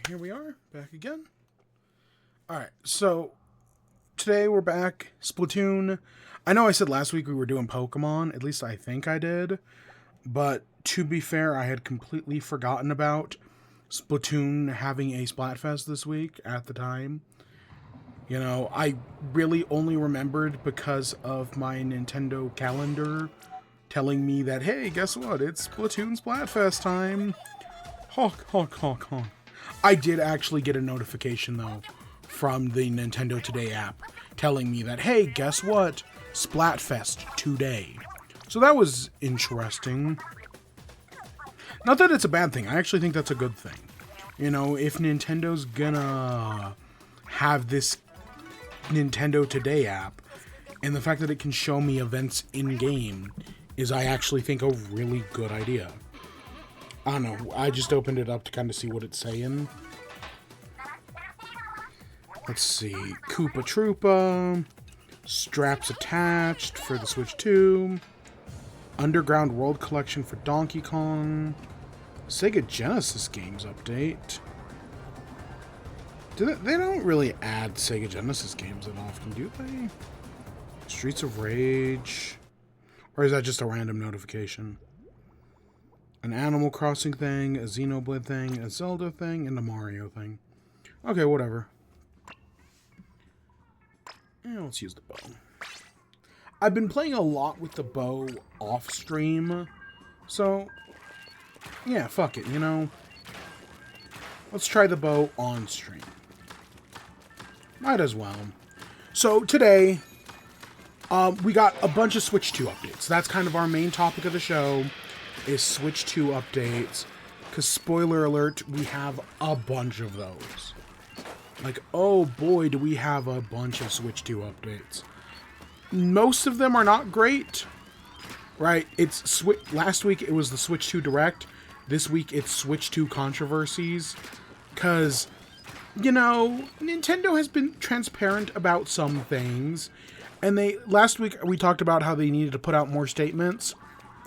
here we are, back again. Alright, so today we're back. Splatoon. I know I said last week we were doing Pokemon, at least I think I did. But to be fair, I had completely forgotten about Splatoon having a Splatfest this week at the time. You know, I really only remembered because of my Nintendo calendar telling me that, hey, guess what? It's Splatoon Splatfest time. Honk, honk, honk, honk. I did actually get a notification, though, from the Nintendo Today app telling me that, hey, guess what? Splatfest today. So that was interesting. Not that it's a bad thing. I actually think that's a good thing. You know, if Nintendo's gonna have this Nintendo Today app, and the fact that it can show me events in-game is, I actually think, a really good idea. I don't know. I just opened it up to kind of see what it's saying. Let's see. Koopa Troopa. Straps attached for the Switch 2. Underground World Collection for Donkey Kong. Sega Genesis games update. They don't really add Sega Genesis games that often, do they? Streets of Rage. Or is that just a random notification? An Animal Crossing thing, a Xenoblade thing, a Zelda thing, and a Mario thing. Okay, whatever. Yeah, let's use the bow. I've been playing a lot with the bow off stream, so yeah, fuck it, you know. Let's try the bow on stream. Might as well. So today, we got a bunch of Switch 2 updates. That's kind of our main topic of the show, is Switch 2 updates. Because, spoiler alert, we have a bunch of those. Like, oh boy, do we have a bunch of Switch 2 updates. Most of them are not great, right? Last week it was the Switch 2 Direct. This week it's Switch 2 controversies. Because, you know, Nintendo has been transparent about some things. And last week we talked about how they needed to put out more statements.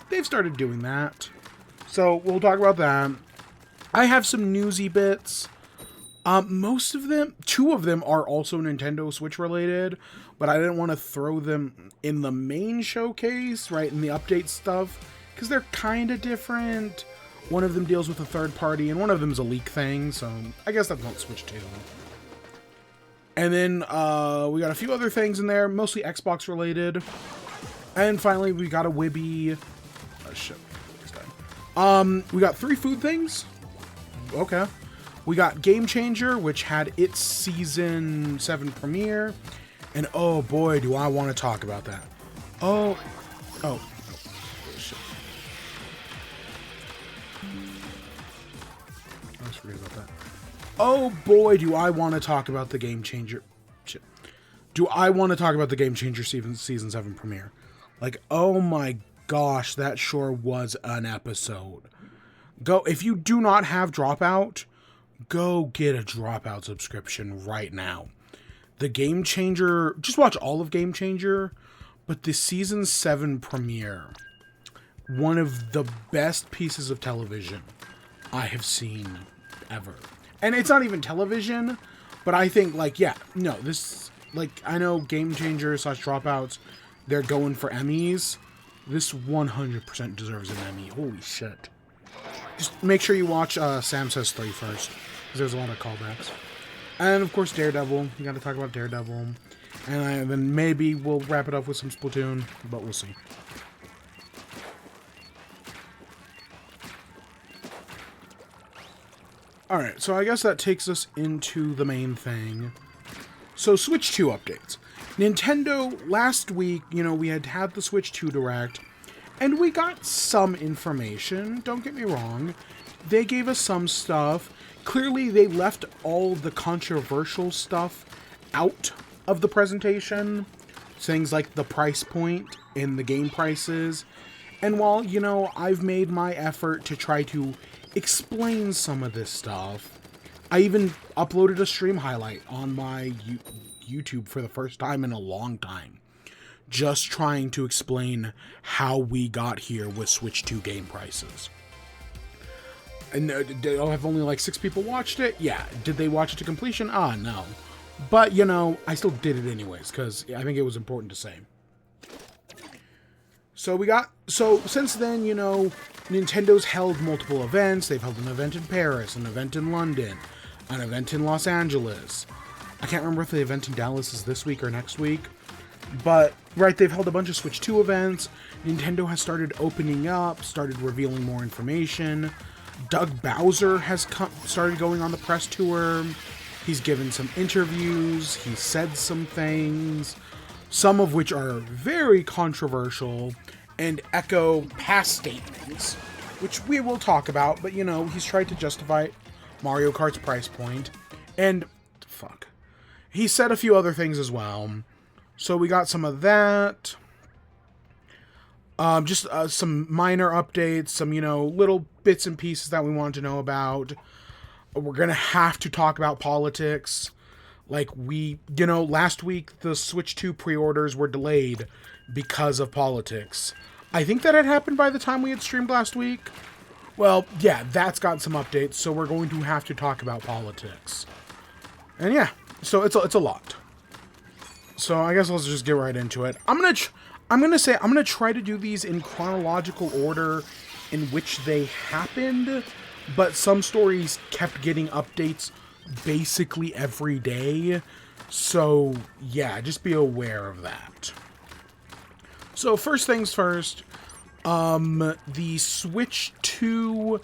They've started doing that. So we'll talk about that. I have some newsy bits. Most of them, 2 of them are also Nintendo Switch related, but I didn't want to throw them in the main showcase, right, in the update stuff, because they're kind of different. One of them deals with a third party, and one of them is a leak thing, so I guess that's not Switch 2. And then, we got a few other things in there, mostly Xbox related. And finally, we got a WIBE. Oh, shit. We got 3 food things. Okay. We got Game Changer, which had its Season 7 premiere. And oh boy, do I want to talk about that. Oh, shit. I just forget about that. Oh boy, do I want to talk about the Game Changer. Shit. Do I want to talk about the Game Changer Season 7 premiere? Like, oh my gosh, that sure was an episode. If you do not have Dropout, go get a Dropout subscription right now. The Game Changer, just watch all of Game Changer, but the Season 7 premiere, one of the best pieces of television I have seen ever. And it's not even television, but I think, like, yeah, no, this, like, I know Game Changer / Dropouts, they're going for Emmys. This 100% deserves an Emmy. Holy shit. Just make sure you watch Sam Says 3 first, because there's a lot of callbacks. And, of course, Daredevil. You gotta talk about Daredevil. And then maybe we'll wrap it up with some Splatoon, but we'll see. Alright, so I guess that takes us into the main thing. So, Switch 2 updates. Nintendo, last week, you know, we had the Switch 2 Direct, and we got some information, don't get me wrong. They gave us some stuff. Clearly, they left all the controversial stuff out of the presentation. Things like the price point and the game prices. And while, you know, I've made my effort to try to explain some of this stuff, I even uploaded a stream highlight on my YouTube for the first time in a long time. Just trying to explain how we got here with Switch 2 game prices. And have only like 6 people watched it? Yeah. Did they watch it to completion? No. But, you know, I still did it anyways, because I think it was important to say. So since then, you know, Nintendo's held multiple events. They've held an event in Paris, an event in London, an event in Los Angeles. I can't remember if the event in Dallas is this week or next week. But, right, they've held a bunch of Switch 2 events. Nintendo has started opening up, started revealing more information. Doug Bowser has started going on the press tour. He's given some interviews. He said some things, some of which are very controversial and echo past statements, which we will talk about. But, you know, he's tried to justify Mario Kart's price point. And, he said a few other things as well. So we got some of that. Just some minor updates, some, you know, little bits and pieces that we wanted to know about. We're going to have to talk about politics. Like you know, last week the Switch 2 pre-orders were delayed because of politics. I think that had happened by the time we had streamed last week. Well, yeah, that's got some updates, so we're going to have to talk about politics. And yeah, so it's a lot. So I guess let's just get right into it. I'm gonna try to do these in chronological order in which they happened, but some stories kept getting updates basically every day. So yeah, just be aware of that. So first things first, the Switch 2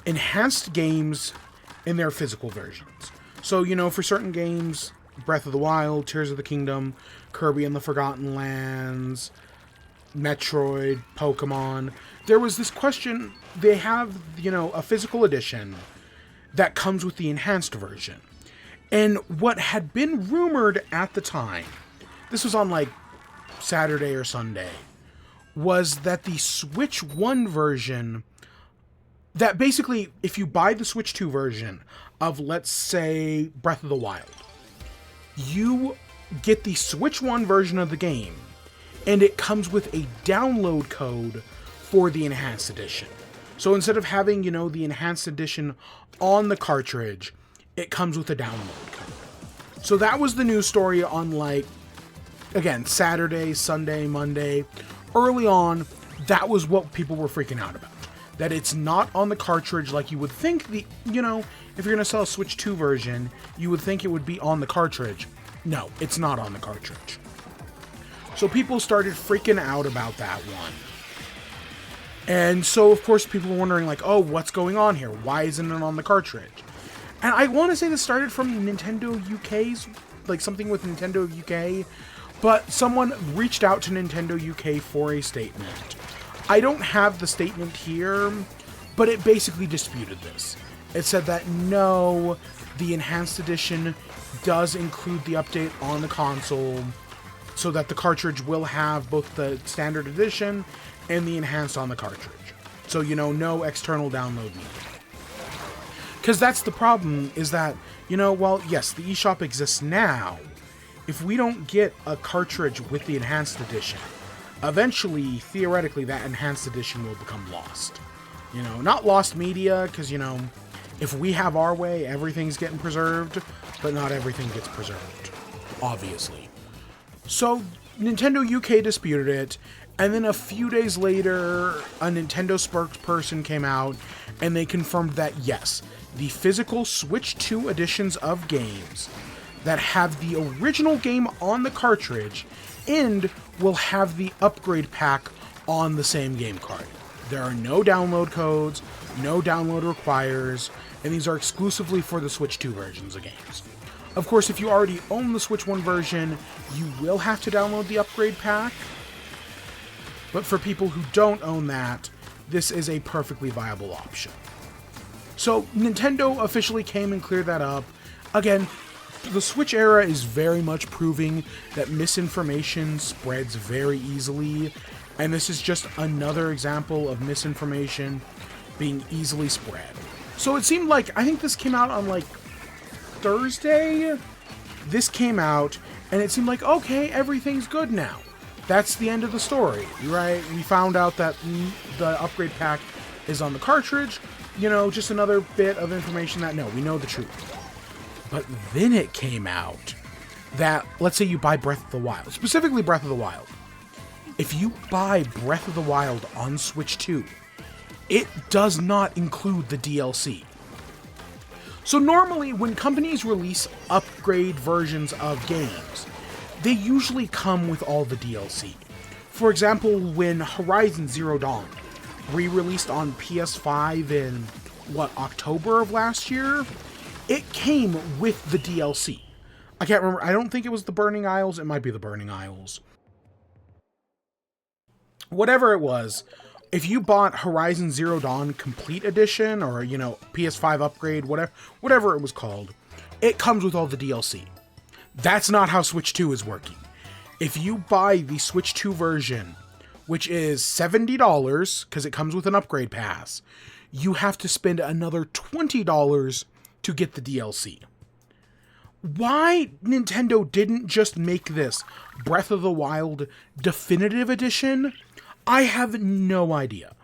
enhanced games in their physical versions. So, you know, for certain games, Breath of the Wild, Tears of the Kingdom, Kirby and the Forgotten Lands, Metroid, Pokemon, there was this question, they have, you know, a physical edition that comes with the enhanced version. And what had been rumored at the time, this was on like Saturday or Sunday, was that the Switch 1 version, that basically, if you buy the Switch 2 version of, let's say, Breath of the Wild, you get the Switch 1 version of the game, and it comes with a download code for the Enhanced Edition. So instead of having, you know, the Enhanced Edition on the cartridge, it comes with a download code. So that was the news story on, like, again, Saturday, Sunday, Monday. Early on, that was what people were freaking out about. That it's not on the cartridge like you would think you know, if you're going to sell a Switch 2 version, you would think it would be on the cartridge. No, it's not on the cartridge. So people started freaking out about that one. And so, of course, people were wondering, like, oh, what's going on here? Why isn't it on the cartridge? And I want to say this started from Nintendo UK's, like something with Nintendo UK, but someone reached out to Nintendo UK for a statement. I don't have the statement here, but it basically disputed this. It said that no, the Enhanced Edition does include the update on the console, so that the cartridge will have both the standard edition and the enhanced on the cartridge. So, you know, no external download needed. Because that's the problem, is that, you know, while, yes, the eShop exists now, if we don't get a cartridge with the Enhanced Edition, eventually, theoretically, that Enhanced Edition will become lost. You know, not lost media, because, you know, if we have our way, everything's getting preserved, but not everything gets preserved, obviously. So, Nintendo UK disputed it, and then a few days later, a Nintendo spokesperson came out, and they confirmed that, yes, the physical Switch 2 editions of games that have the original game on the cartridge and will have the upgrade pack on the same game card. There are no download codes, no download requires, and these are exclusively for the Switch 2 versions of games. Of course, if you already own the Switch 1 version, you will have to download the upgrade pack. But for people who don't own that, this is a perfectly viable option. So, Nintendo officially came and cleared that up. Again, the Switch era is very much proving that misinformation spreads very easily, and this is just another example of misinformation being easily spread. So it seemed like, I think this came out on like Thursday? This came out, and it seemed like, okay, everything's good now. That's the end of the story, right? We found out that the upgrade pack is on the cartridge. you know, just another bit of information that, no, we know the truth. But then it came out that, let's say you buy Breath of the Wild, specifically Breath of the Wild. If you buy Breath of the Wild on Switch 2, it does not include the DLC. So normally, when companies release upgrade versions of games, they usually come with all the DLC. For example, when Horizon Zero Dawn re-released on PS5 in, October of last year, it came with the DLC. I can't remember, I don't think it was the Burning Isles, it might be the Burning Isles. Whatever it was, if you bought Horizon Zero Dawn Complete Edition, or, you know, PS5 upgrade, whatever it was called, it comes with all the DLC. That's not how Switch 2 is working. If you buy the Switch 2 version, which is $70, because it comes with an upgrade pass, you have to spend another $20 to get the DLC. Why Nintendo didn't just make this Breath of the Wild Definitive Edition, I have no idea.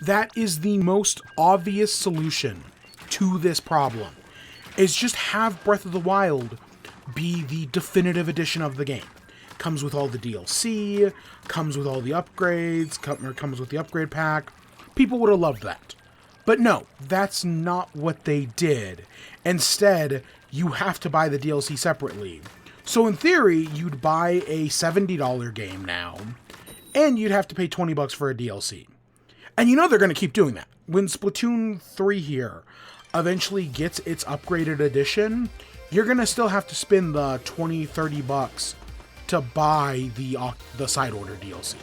That is the most obvious solution to this problem, is just have Breath of the Wild be the definitive edition of the game. Comes with all the DLC, comes with all the upgrades, comes with the upgrade pack. People would have loved that. But no, that's not what they did. Instead, you have to buy the DLC separately. So in theory, you'd buy a $70 game now, and you'd have to pay $20 for a DLC. And you know they're going to keep doing that. When Splatoon 3 here eventually gets its upgraded edition, you're going to still have to spend the $20-$30 to buy the side order DLC.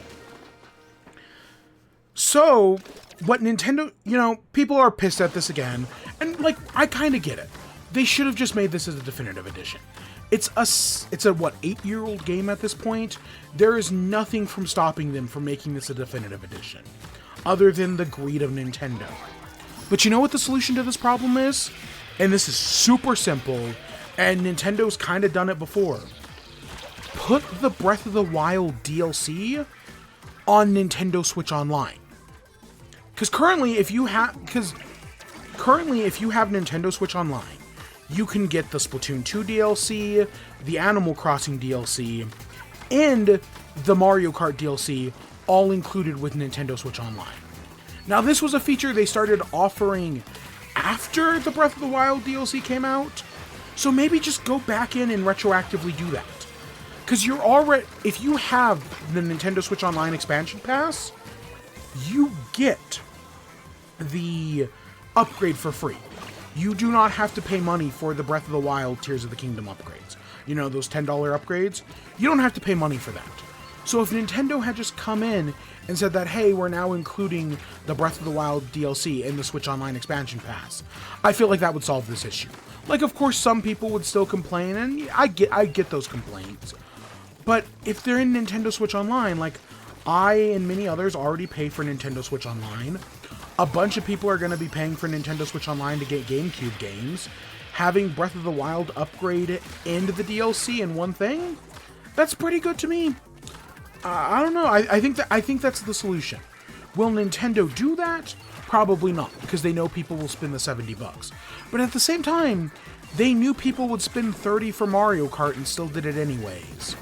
So, what Nintendo, you know, people are pissed at this again, and, like, I kind of get it. They should have just made this as a definitive edition. It's a, what, 8-year-old game at this point? There is nothing from stopping them from making this a definitive edition, other than the greed of Nintendo. But you know what the solution to this problem is? And this is super simple, and Nintendo's kind of done it before. Put the Breath of the Wild DLC on Nintendo Switch Online. Because currently, if you have Nintendo Switch Online, you can get the Splatoon 2 DLC, the Animal Crossing DLC, and the Mario Kart DLC, all included with Nintendo Switch Online. Now, this was a feature they started offering after the Breath of the Wild DLC came out, so maybe just go back in and retroactively do that. Because if you have the Nintendo Switch Online expansion pass, you get the upgrade for free. You do not have to pay money for the Breath of the Wild Tears of the Kingdom upgrades. You know, those $10 upgrades? You don't have to pay money for that. So if Nintendo had just come in and said that, hey, we're now including the Breath of the Wild DLC in the Switch Online expansion pass, I feel like that would solve this issue. Like, of course, some people would still complain, and I get those complaints. But if they're in Nintendo Switch Online, like, I and many others already pay for Nintendo Switch Online. A bunch of people are going to be paying for Nintendo Switch Online to get GameCube games. Having Breath of the Wild upgrade and the DLC in one thing, that's pretty good to me. I don't know. I think that's the solution. Will Nintendo do that? Probably not, because they know people will spend the $70. But at the same time, they knew people would spend $30 for Mario Kart and still did it anyways.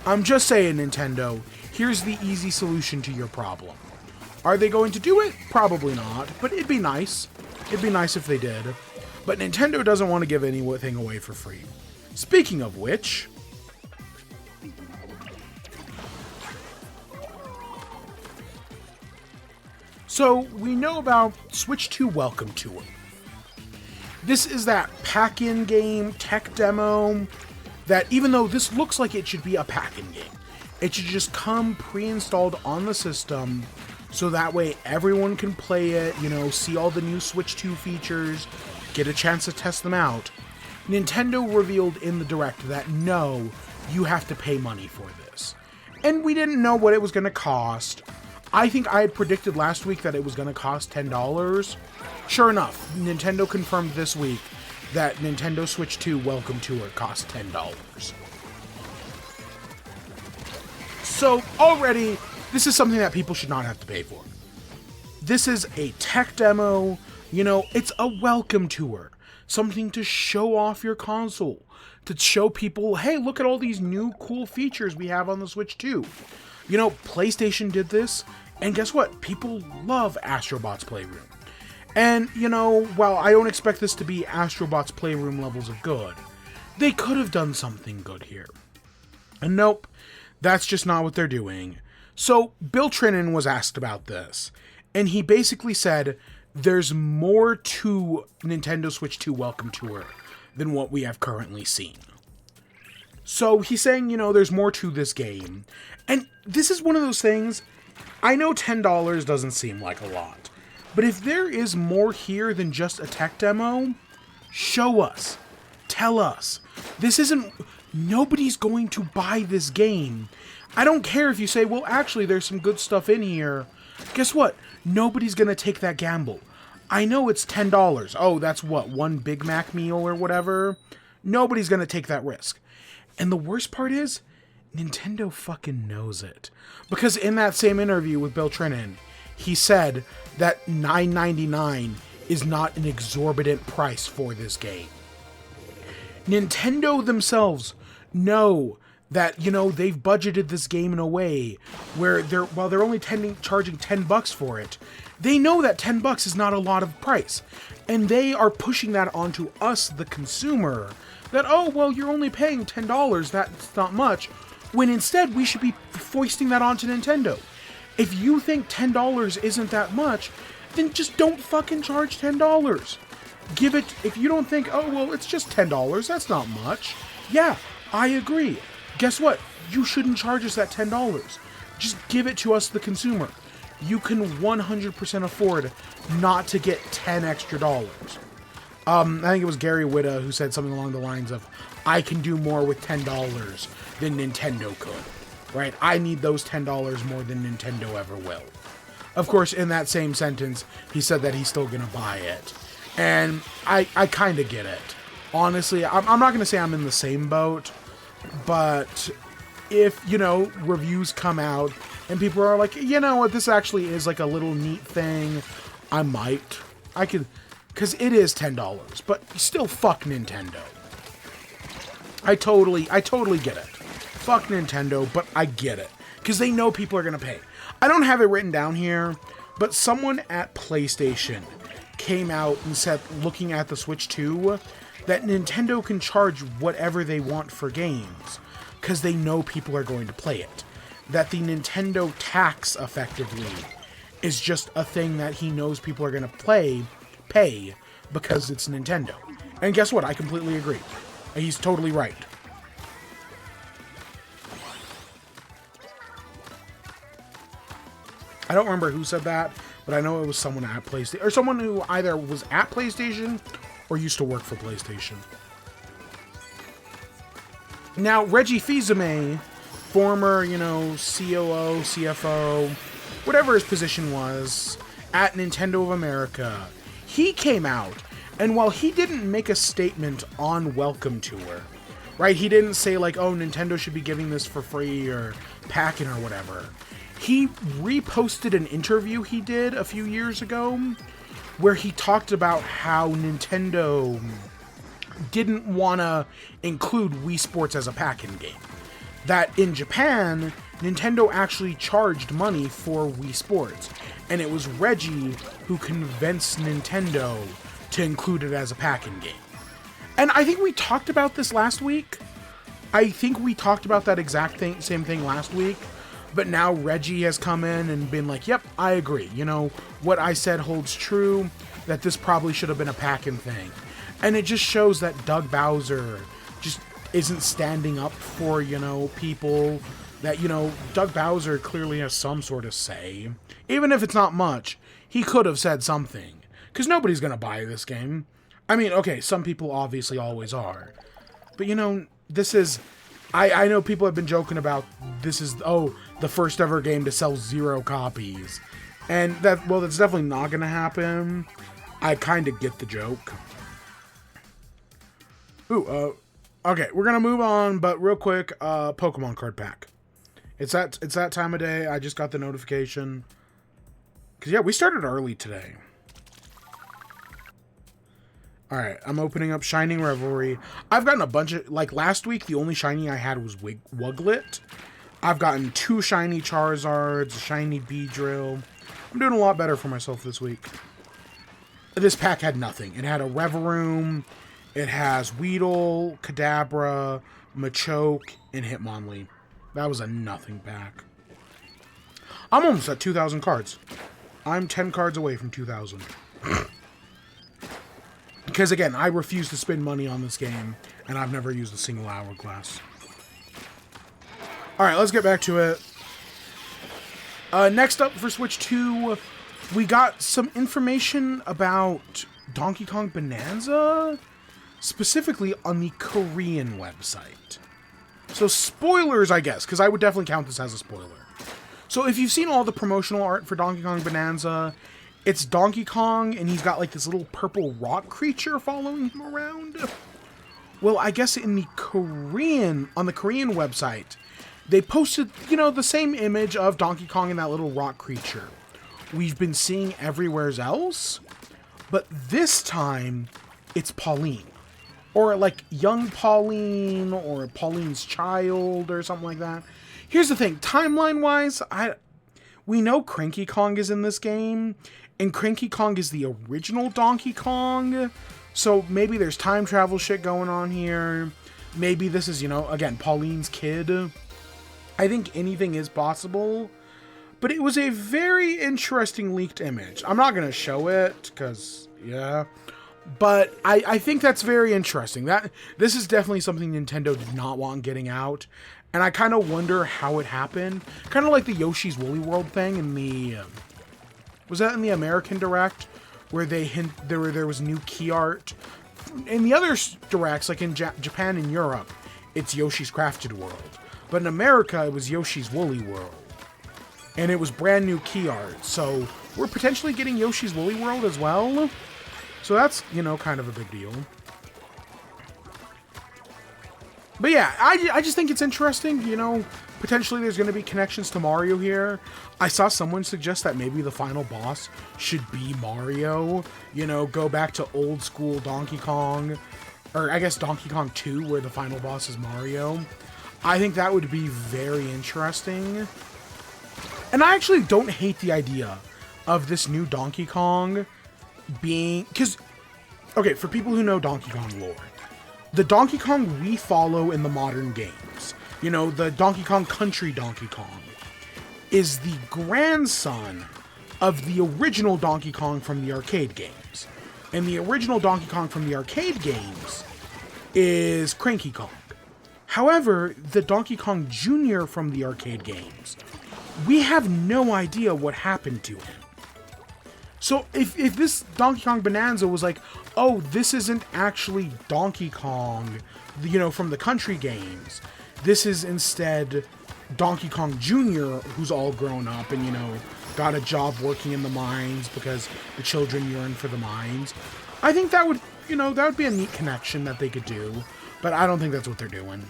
I'm just saying, Nintendo, here's the easy solution to your problem. Are they going to do it? Probably not, but it'd be nice. It'd be nice if they did. But Nintendo doesn't want to give anything away for free. Speaking of which, so we know about Switch 2 Welcome Tour. This is that pack-in game tech demo that, even though this looks like it should be a pack-in game, it should just come pre-installed on the system, so that way everyone can play it, you know, see all the new Switch 2 features, get a chance to test them out. Nintendo revealed in the Direct that no, you have to pay money for this. And we didn't know what it was going to cost. I think I had predicted last week that it was going to cost $10. Sure enough, Nintendo confirmed this week that Nintendo Switch 2 Welcome Tour costs $10. So already, this is something that people should not have to pay for. This is a tech demo You know, it's a welcome tour. Something to show off your console. To show people, hey, look at all these new cool features we have on the Switch 2. You know, PlayStation did this, and guess what? People love Astrobot's Playroom. And, you know, while I don't expect this to be Astrobot's Playroom levels of good, they could have done something good here. And nope, that's just not what they're doing. So, Bill Trinen was asked about this, and he basically said, there's more to Nintendo Switch 2 Welcome Tour than what we have currently seen. So he's saying, you know, there's more to this game. And this is one of those things, I know $10 doesn't seem like a lot, but if there is more here than just a tech demo, show us. Tell us. This isn't, nobody's going to buy this game. I don't care if you say, well, actually, there's some good stuff in here. Guess what? Nobody's going to take that gamble. I know it's $10. Oh, that's what, one Big Mac meal or whatever? Nobody's going to take that risk. And the worst part is, Nintendo fucking knows it. Because in that same interview with Bill Trinen, he said that $9.99 is not an exorbitant price for this game. Nintendo themselves know that, you know, they've budgeted this game in a way where while they're only charging $10 for it, they know that $10 is not a lot of price. And they are pushing that onto us, the consumer, that, oh, well, you're only paying $10, that's not much, when instead we should be foisting that onto Nintendo. If you think $10 isn't that much, then just don't fucking charge $10. Give it, if you don't think, oh, well, it's just $10, that's not much. Yeah, I agree. Guess what? You shouldn't charge us that $10. Just give it to us, the consumer. You can 100% afford not to get $10 extra. I think it was Gary Whitta who said something along the lines of, I can do more with $10 than Nintendo could. Right? I need those $10 more than Nintendo ever will. Of course, in that same sentence, he said that he's still going to buy it. And I kind of get it. Honestly, I'm not going to say I'm in the same boat, but if, you know, reviews come out and people are like, you know what, this actually is like a little neat thing, I could, because it is $10, but still fuck Nintendo. I totally get it. Fuck Nintendo, but I get it. Because they know people are going to pay. I don't have it written down here, but someone at PlayStation came out and said, looking at the Switch 2, that Nintendo can charge whatever they want for games, because they know people are going to play it. That the Nintendo tax, effectively, is just a thing that he knows people are going to pay, because it's Nintendo. And guess what? I completely agree. He's totally right. I don't remember who said that, but I know it was someone at PlayStation, or someone who either was at PlayStation or used to work for PlayStation. Now, Reggie Fils-Aimé, former, you know, COO, CFO, whatever his position was, at Nintendo of America, he came out, and while he didn't make a statement on Welcome Tour, right, he didn't say like, oh, Nintendo should be giving this for free or packing or whatever, he reposted an interview he did a few years ago where he talked about how Nintendo didn't want to include Wii Sports as a pack-in game. That in Japan, Nintendo actually charged money for Wii Sports, and it was Reggie who convinced Nintendo to include it as a pack-in game. And I think we talked about this last week. I think we talked about that exact same thing last week. But now Reggie has come in and been like, yep, I agree. You know, what I said holds true, that this probably should have been a pack-in thing. And it just shows that Doug Bowser just isn't standing up for, you know, people. That, you know, Doug Bowser clearly has some sort of say. Even if it's not much, he could have said something. Because nobody's going to buy this game. I mean, okay, some people obviously always are. But, you know, this is... I know people have been joking about this is, oh, the first ever game to sell 0 copies. And that, well, that's definitely not going to happen. I kind of get the joke. Ooh, okay, we're going to move on, but real quick, Pokemon card pack. It's that time of day. I just got the notification. Because, yeah, we started early today. Alright, I'm opening up Shining Revelry. I've gotten a bunch of... Like, last week, the only shiny I had was Wuglet. I've gotten 2 shiny Charizards, a shiny Beedrill. I'm doing a lot better for myself this week. This pack had nothing. It had a Reveroom. It has Weedle, Kadabra, Machoke, and Hitmonlee. That was a nothing pack. I'm almost at 2,000 cards. I'm 10 cards away from 2,000. Because, again, I refuse to spend money on this game, and I've never used a single hourglass. Alright, let's get back to it. Next up for Switch 2, we got some information about Donkey Kong Bananza, specifically on the Korean website. So, spoilers, I guess, because I would definitely count this as a spoiler. So, if you've seen all the promotional art for Donkey Kong Bananza, it's Donkey Kong, and he's got, like, this little purple rock creature following him around. Well, I guess in the on the Korean website, they posted, you know, the same image of Donkey Kong and that little rock creature we've been seeing everywhere else, but this time, it's Pauline. Or, like, young Pauline, or Pauline's child, or something like that. Here's the thing, timeline-wise, we know Cranky Kong is in this game, and Cranky Kong is the original Donkey Kong, so maybe there's time travel shit going on here. Maybe this is, you know, again, Pauline's kid. I think anything is possible, but it was a very interesting leaked image. I'm not going to show it, because, yeah, but I think that's very interesting. This is definitely something Nintendo did not want getting out, and I kind of wonder how it happened. Kind of like the Yoshi's Woolly World thing in the... was that in the American Direct? Where they there was new key art. In the other directs, like in Japan and Europe, it's Yoshi's Crafted World. But in America, it was Yoshi's Woolly World. And it was brand new key art. So we're potentially getting Yoshi's Woolly World as well. So that's, you know, kind of a big deal. But yeah, I just think it's interesting, you know, potentially there's going to be connections to Mario here. I saw someone suggest that maybe the final boss should be Mario, you know, go back to old school Donkey Kong, or I guess Donkey Kong 2 where the final boss is Mario. I think that would be very interesting. And I actually don't hate the idea of this new Donkey Kong being, because, okay, for people who know Donkey Kong lore, the Donkey Kong we follow in the modern games, you know, the Donkey Kong Country Donkey Kong, is the grandson of the original Donkey Kong from the arcade games. And the original Donkey Kong from the arcade games is Cranky Kong. However, the Donkey Kong Jr. from the arcade games, we have no idea what happened to him. So if this Donkey Kong Bananza was like, oh, this isn't actually Donkey Kong, you know, from the country games. This is instead Donkey Kong Jr., who's all grown up and, you know, got a job working in the mines because the children yearn for the mines. I think that would, you know, that would be a neat connection that they could do, but I don't think that's what they're doing.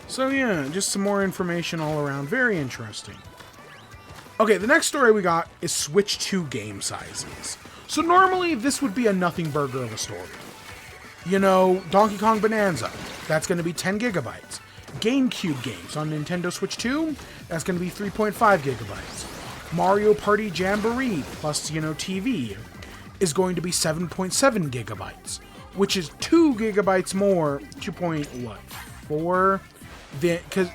So yeah, just some more information all around. Very interesting. Okay, the next story we got is Switch 2 game sizes. So normally this would be a nothing burger of a story. You know, Donkey Kong Bananza, that's going to be 10 gigabytes. GameCube games on Nintendo Switch 2, that's going to be 3.5 gigabytes. Mario Party Jamboree plus, you know, TV is going to be 7.7 gigabytes, which is 2 gigabytes more, 2.4? Because,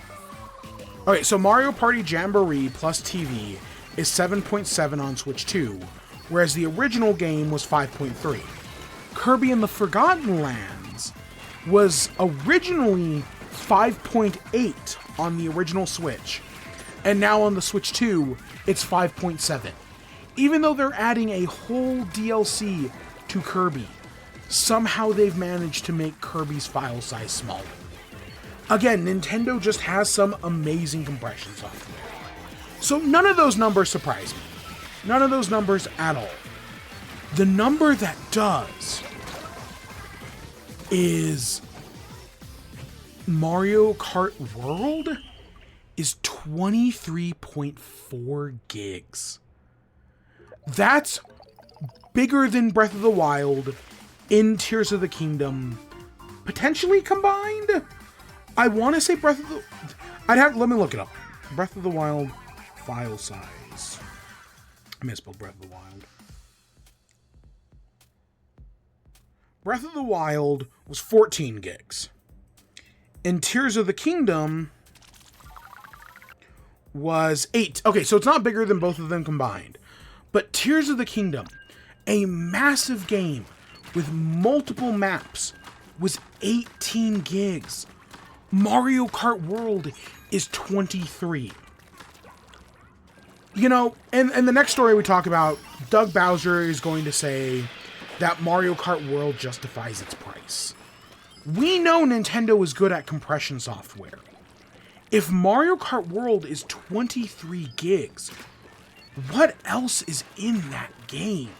okay, so Mario Party Jamboree plus TV is 7.7 on Switch 2, whereas the original game was 5.3. Kirby and the Forgotten Lands was originally 5.8 on the original Switch, and now on the Switch 2, it's 5.7. Even though they're adding a whole DLC to Kirby, somehow they've managed to make Kirby's file size smaller. Again, Nintendo just has some amazing compression software. So none of those numbers surprise me. None of those numbers at all. The number that does is Mario Kart World is 23.4 gigs. That's bigger than Breath of the Wild in Tears of the Kingdom, potentially combined. I want to say Breath of the... let me look it up. Breath of the Wild file size. I misspelled Breath of the Wild. Breath of the Wild was 14 gigs. And Tears of the Kingdom was 8. Okay, so it's not bigger than both of them combined. But Tears of the Kingdom, a massive game with multiple maps, was 18 gigs. Mario Kart World is 23. You know, and the next story we talk about, Doug Bowser is going to say that Mario Kart World justifies its price. We know Nintendo is good at compression software. If Mario Kart World is 23 gigs, what else is in that game?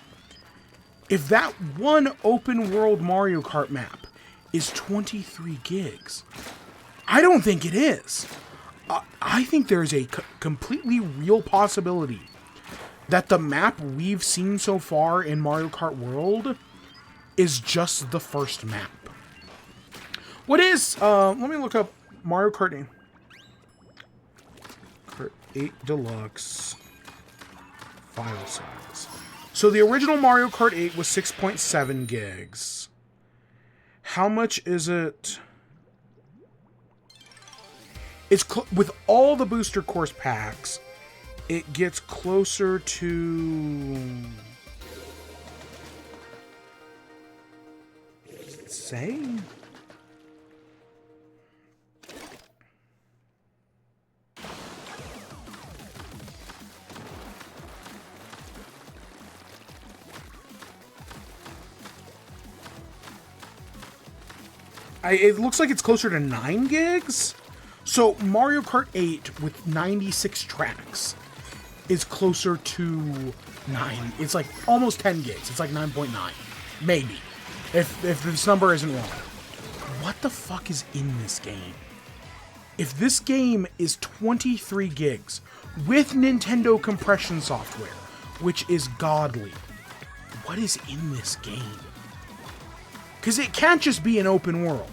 If that one open world Mario Kart map is 23 gigs, I don't think it is. I think there's a completely real possibility that the map we've seen so far in Mario Kart World is just the first map. What is, let me look up Mario Kart 8 Deluxe file size. So the original Mario Kart 8 was 6.7 gigs. How much is it? It's with all the booster course packs, it gets closer to... Does it say? It looks like it's closer to 9 gigs. So Mario Kart 8 with 96 tracks is closer to 9. It's like almost 10 gigs. It's like 9.9. Maybe. If this number isn't wrong. What the fuck is in this game? If this game is 23 gigs with Nintendo compression software, which is godly, what is in this game? Because it can't just be an open world.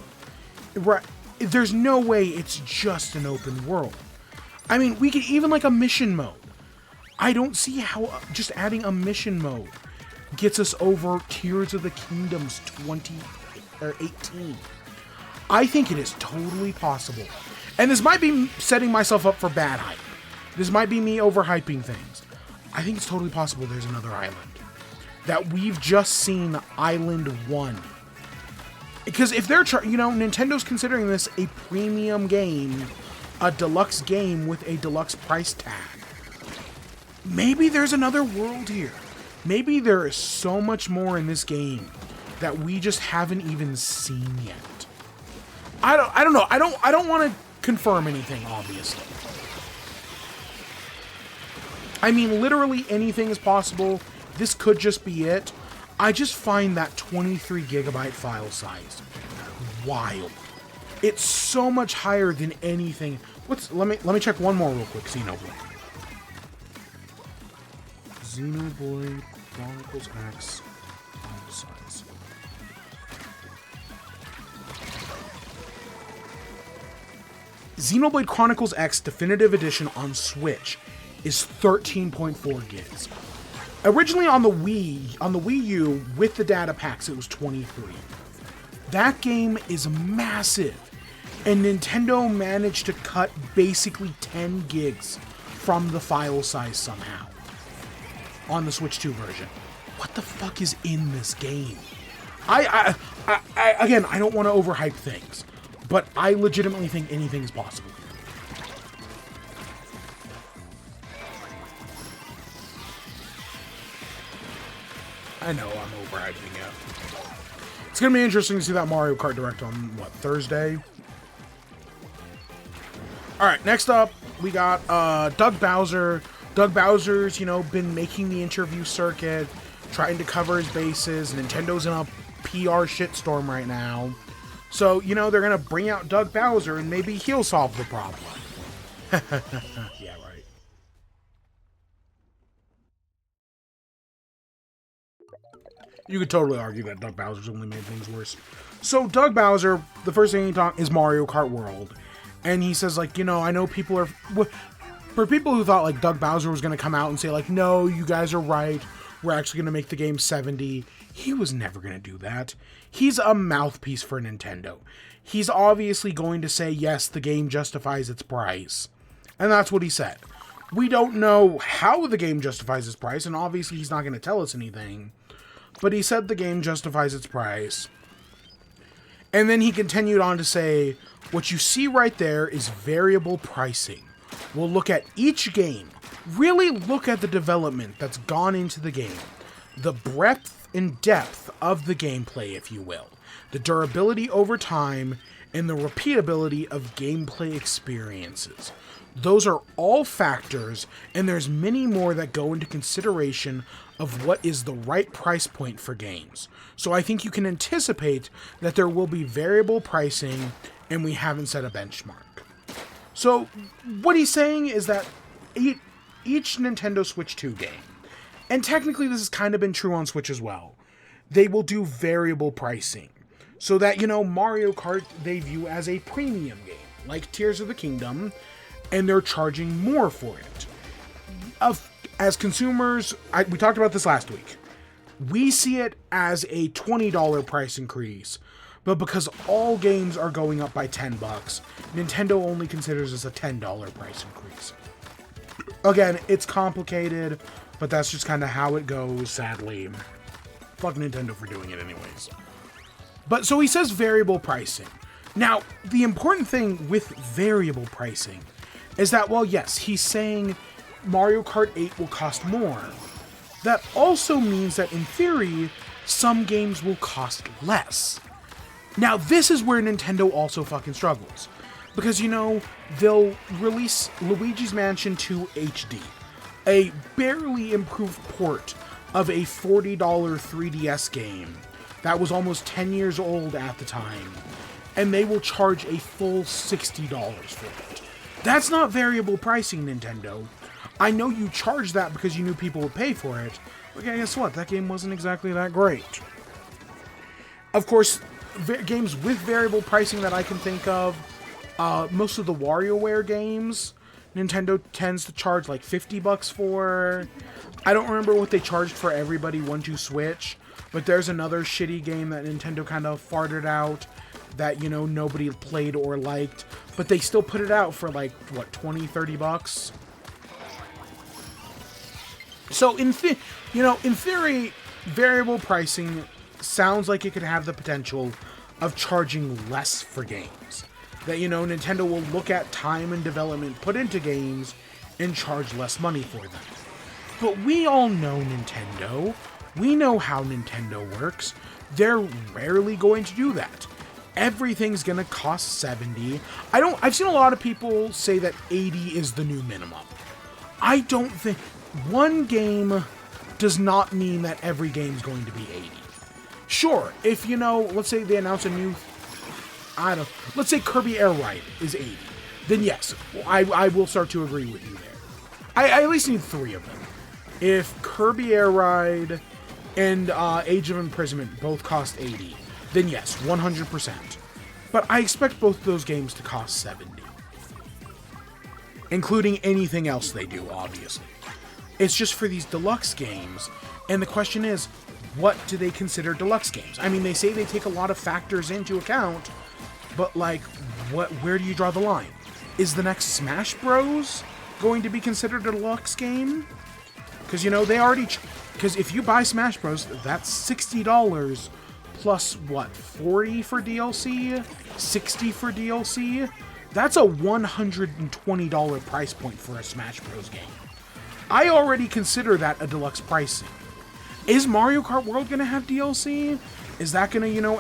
Right? There's no way it's just an open world. I mean, we could even like a mission mode. I don't see how just adding a mission mode gets us over Tears of the Kingdom's 20 or 18. I think it is totally possible. And this might be setting myself up for bad hype. This might be me overhyping things. I think it's totally possible there's another island. That we've just seen Island 1. Because if they're, Nintendo's considering this a premium game, a deluxe game with a deluxe price tag. Maybe there's another world here. Maybe there is so much more in this game that we just haven't even seen yet. I don't know. I don't want to confirm anything, obviously. I mean, literally anything is possible. This could just be it. I just find that 23 gigabyte file size wild. It's so much higher than anything. Let me check one more real quick. Xenoblade Chronicles X file size. Xenoblade Chronicles X Definitive Edition on Switch is 13.4 gigs. Originally on the Wii U, with the data packs, it was 23. That game is massive, and Nintendo managed to cut basically 10 gigs from the file size somehow on the Switch 2 version. What the fuck is in this game? Again, I don't want to overhype things, but I legitimately think anything is possible. I know I'm overhyping it. It's going to be interesting to see that Mario Kart Direct on, Thursday? Alright, next up, we got Doug Bowser. Doug Bowser's, been making the interview circuit, trying to cover his bases. Nintendo's in a PR shitstorm right now. So, they're going to bring out Doug Bowser and maybe he'll solve the problem. Yeah, right. You could totally argue that Doug Bowser's only made things worse. So Doug Bowser, the first thing he talks is Mario Kart World. And he says, like, you know, I know people are... For people who thought, like, Doug Bowser was going to come out and say, like, no, you guys are right. We're actually going to make the game 70. He was never going to do that. He's a mouthpiece for Nintendo. He's obviously going to say, yes, the game justifies its price. And that's what he said. We don't know how the game justifies its price, and obviously he's not going to tell us anything. But he said the game justifies its price. And then he continued on to say, what you see right there is variable pricing. We'll look at each game. Really look at the development that's gone into the game. The breadth and depth of the gameplay, if you will. The durability over time, and the repeatability of gameplay experiences. Those are all factors, and there's many more that go into consideration of what is the right price point for games. So I think you can anticipate that there will be variable pricing, and we haven't set a benchmark. So what he's saying is that each Nintendo Switch 2 game, and technically this has kind of been true on Switch as well, they will do variable pricing. So that, you know, Mario Kart they view as a premium game, like Tears of the Kingdom, and they're charging more for it. As consumers, we talked about this last week, we see it as a $20 price increase, but because all games are going up by $10, Nintendo only considers this a $10 price increase. Again, it's complicated, but that's just kind of how it goes, sadly. Fuck Nintendo for doing it anyways. But so he says variable pricing. Now, the important thing with variable pricing is that, well, yes, he's saying Mario Kart 8 will cost more. That also means that, in theory, some games will cost less. Now, this is where Nintendo also fucking struggles. Because, you know, they'll release Luigi's Mansion 2 HD, a barely improved port of a $40 3DS game that was almost 10 years old at the time, and they will charge a full $60 for it. That's not variable pricing, Nintendo. I know you charged that because you knew people would pay for it, but guess what? That game wasn't exactly that great. Of course, games with variable pricing that I can think of, most of the WarioWare games, Nintendo tends to charge like $50 for. I don't remember what they charged for Everybody 1-2 Switch, but there's another shitty game that Nintendo kind of farted out that, you know, nobody played or liked, but they still put it out for like, what, $20-$30? So in theory, variable pricing sounds like it could have the potential of charging less for games. That, you know, Nintendo will look at time and development put into games and charge less money for them. But we all know Nintendo. We know how Nintendo works. They're rarely going to do that. Everything's gonna cost $70. I've seen a lot of people say that $80 is the new minimum. I don't think one game does not mean that every game's going to be $80. Sure, if, you know, let's say they announce a new, let's say Kirby Air Ride is $80, then yes, I will start to agree with you there. I at least need 3 of them. If Kirby Air Ride and Age of Imprisonment both cost $80, then yes, 100%. But I expect both of those games to cost $70. Including anything else they do, obviously. It's just for these deluxe games, and the question is, what do they consider deluxe games? I mean, they say they take a lot of factors into account, but like, where do you draw the line? Is the next Smash Bros. Going to be considered a deluxe game? Because, you know, they already... Because if you buy Smash Bros., that's $60 plus, what, $40 for DLC? $60 for DLC? That's a $120 price point for a Smash Bros. Game. I already consider that a deluxe pricing. Is Mario Kart World going to have DLC? Is that going to, you know,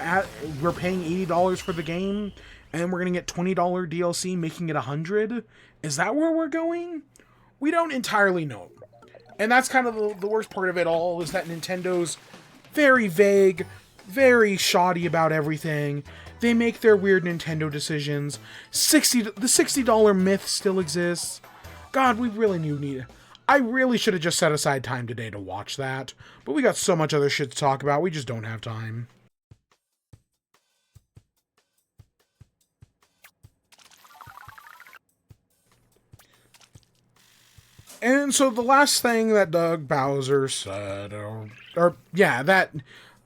we're paying $80 for the game, and then we're going to get $20 DLC, making it $100? Is that where we're going? We don't entirely know. And that's kind of the worst part of it all, is that Nintendo's very vague, very shoddy about everything. They make their weird Nintendo decisions. The $60 myth still exists. God, we really need it. I really should have just set aside time today to watch that, but we got so much other shit to talk about, we just don't have time. And so the last thing that Doug Bowser said, I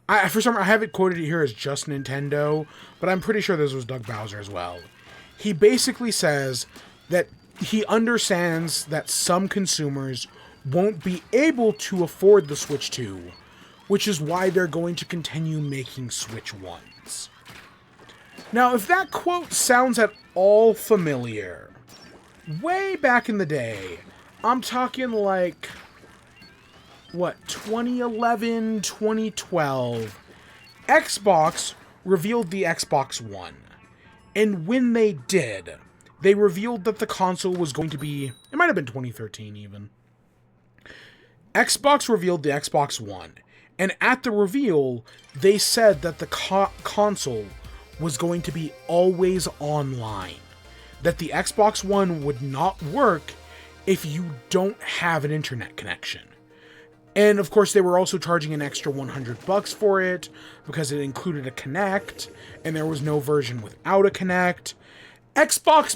have it quoted here as just Nintendo, but I'm pretty sure this was Doug Bowser as well. He basically says that he understands that some consumers won't be able to afford the Switch 2, which is why they're going to continue making Switch 1s. Now, if that quote sounds at all familiar, way back in the day, I'm talking like, 2011, 2012, Xbox revealed the Xbox One. And when they did, they revealed that the console was going to be, it might have been 2013 even. Xbox revealed the Xbox One. And at the reveal, they said that the console was going to be always online. That the Xbox One would not work if you don't have an internet connection. And of course, they were also charging an extra $100 for it because it included a Kinect, and there was no version without a Kinect. Xbox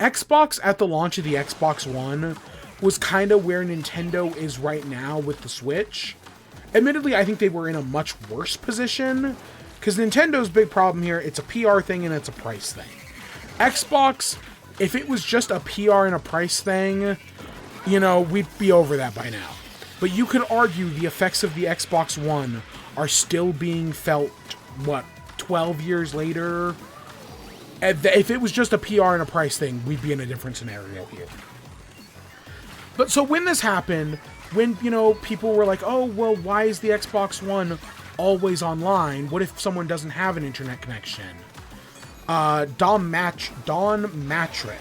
at the launch of the Xbox One was kind of where Nintendo is right now with the Switch. Admittedly, I think they were in a much worse position because Nintendo's big problem here, it's a PR thing and it's a price thing. Xbox, if it was just a PR and a price thing, we'd be over that by now. But you could argue the effects of the Xbox One are still being felt, 12 years later? If it was just a PR and a price thing, we'd be in a different scenario here. But so when this happened, when, people were like, oh, well, why is the Xbox One always online? What if someone doesn't have an internet connection? Don Matrick,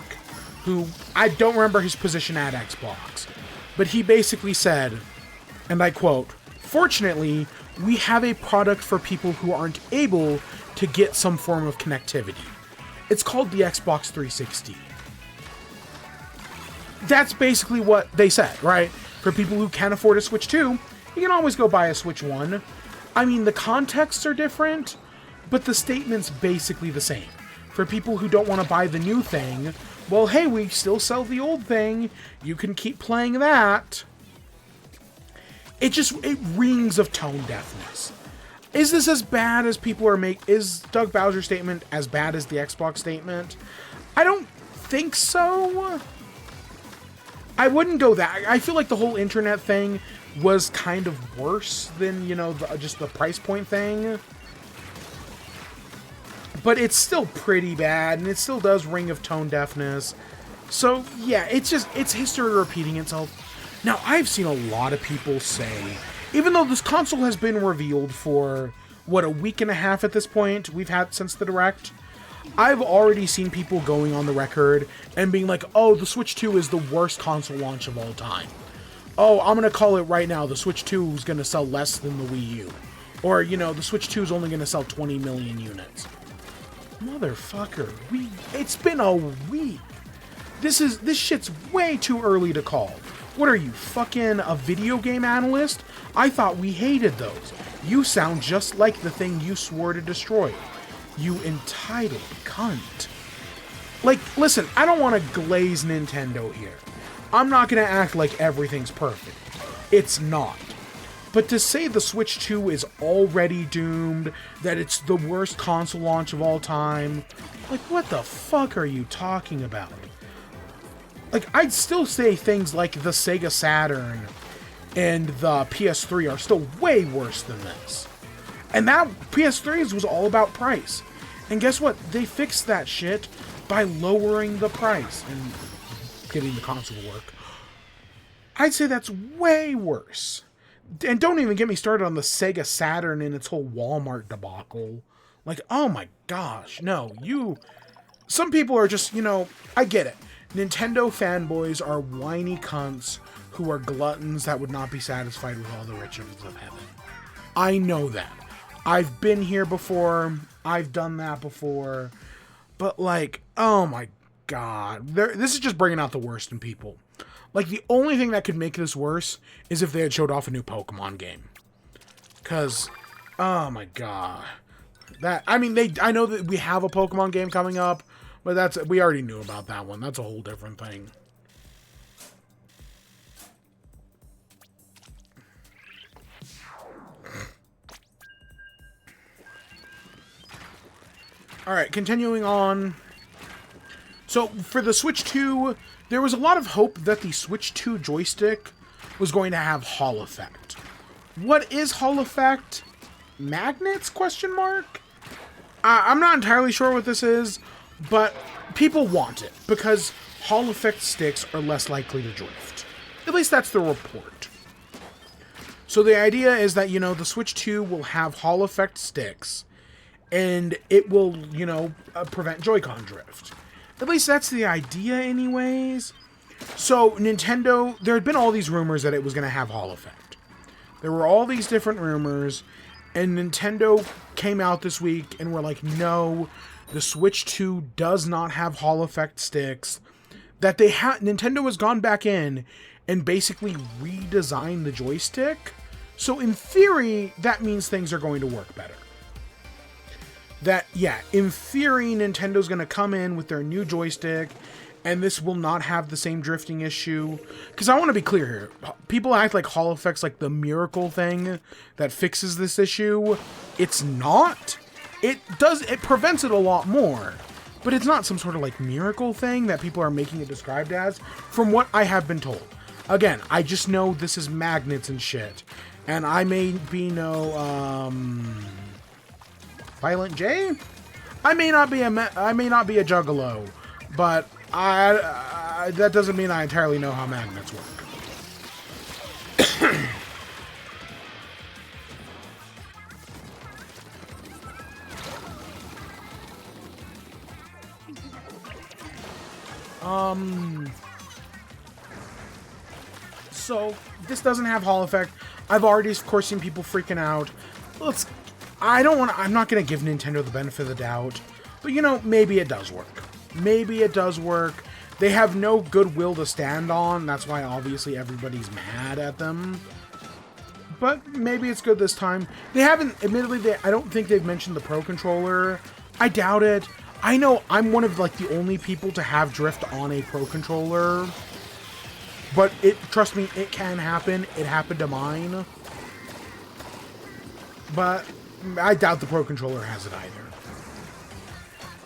who I don't remember his position at Xbox, but he basically said, and I quote, "Fortunately, we have a product for people who aren't able to get some form of connectivity. It's called the Xbox 360. That's basically what they said, right? For people who can't afford a Switch 2, you can always go buy a Switch 1. I mean, the contexts are different, but the statement's basically the same. For people who don't want to buy the new thing, well, hey, we still sell the old thing. You can keep playing that. It rings of tone deafness. Is this as bad as people are is Doug Bowser's statement as bad as the Xbox statement? I don't think so. I wouldn't go that. I feel like the whole internet thing was kind of worse than, just the price point thing. But it's still pretty bad, and it still does ring of tone deafness. So, yeah, it's history repeating itself. Now, I've seen a lot of people say, even though this console has been revealed for, a week and a half at this point, we've had since the Direct, I've already seen people going on the record and being like, oh, the Switch 2 is the worst console launch of all time. Oh, I'm going to call it right now, the Switch 2 is going to sell less than the Wii U. Or, the Switch 2 is only going to sell 20 million units. Motherfucker, it's been a week. This shit's way too early to call. What are you, fucking a video game analyst? I thought we hated those. You sound just like the thing you swore to destroy. You entitled cunt. Like, listen, I don't want to glaze Nintendo here. I'm not going to act like everything's perfect. It's not. But to say the Switch 2 is already doomed, that it's the worst console launch of all time, like, what the fuck are you talking about? Like, I'd still say things like the Sega Saturn and the PS3 are still way worse than this. And that PS3's was all about price. And guess what? They fixed that shit by lowering the price and getting the console to work. I'd say that's way worse. And don't even get me started on the Sega Saturn and its whole Walmart debacle. Like, oh my gosh, no, some people are just, I get it. Nintendo fanboys are whiny cunts who are gluttons that would not be satisfied with all the riches of heaven. I know that. I've been here before. I've done that before. But like, oh my God. This is just bringing out the worst in people. Like, the only thing that could make this worse is if they had showed off a new Pokemon game. Because, oh my God. I know that we have a Pokemon game coming up, but we already knew about that one. That's a whole different thing. Alright, continuing on. So, for the Switch 2, there was a lot of hope that the Switch 2 joystick was going to have Hall Effect. What is Hall Effect? Magnets? Question mark? I'm not entirely sure what this is, but people want it, because Hall Effect sticks are less likely to drift. At least that's the report. So the idea is that, the Switch 2 will have Hall Effect sticks, and it will, prevent Joy-Con drift. At least that's the idea anyways. So Nintendo, there had been all these rumors that it was going to have Hall Effect. There were all these different rumors, and Nintendo came out this week and were like, no, the Switch 2 does not have Hall Effect sticks. That Nintendo has gone back in and basically redesigned the joystick. So in theory, that means things are going to work better. In theory, Nintendo's going to come in with their new joystick, and this will not have the same drifting issue. Because I want to be clear here. People act like Hall Effect's like the miracle thing that fixes this issue. It's not. It prevents it a lot more. But it's not some sort of like miracle thing that people are making it described as, from what I have been told. Again, I just know this is magnets and shit. And I may be Violent J? I may not be a juggalo, but that doesn't mean I entirely know how magnets work. So this doesn't have Hall Effect. I've already, of course, seen people freaking out. I'm not going to give Nintendo the benefit of the doubt, but maybe it does work. Maybe it does work. They have no goodwill to stand on. That's why obviously everybody's mad at them. But maybe it's good this time. They haven't, admittedly, I don't think they've mentioned the Pro Controller. I doubt it. I know I'm one of the only people to have drift on a Pro Controller. But trust me, it can happen. It happened to mine. But I doubt the Pro Controller has it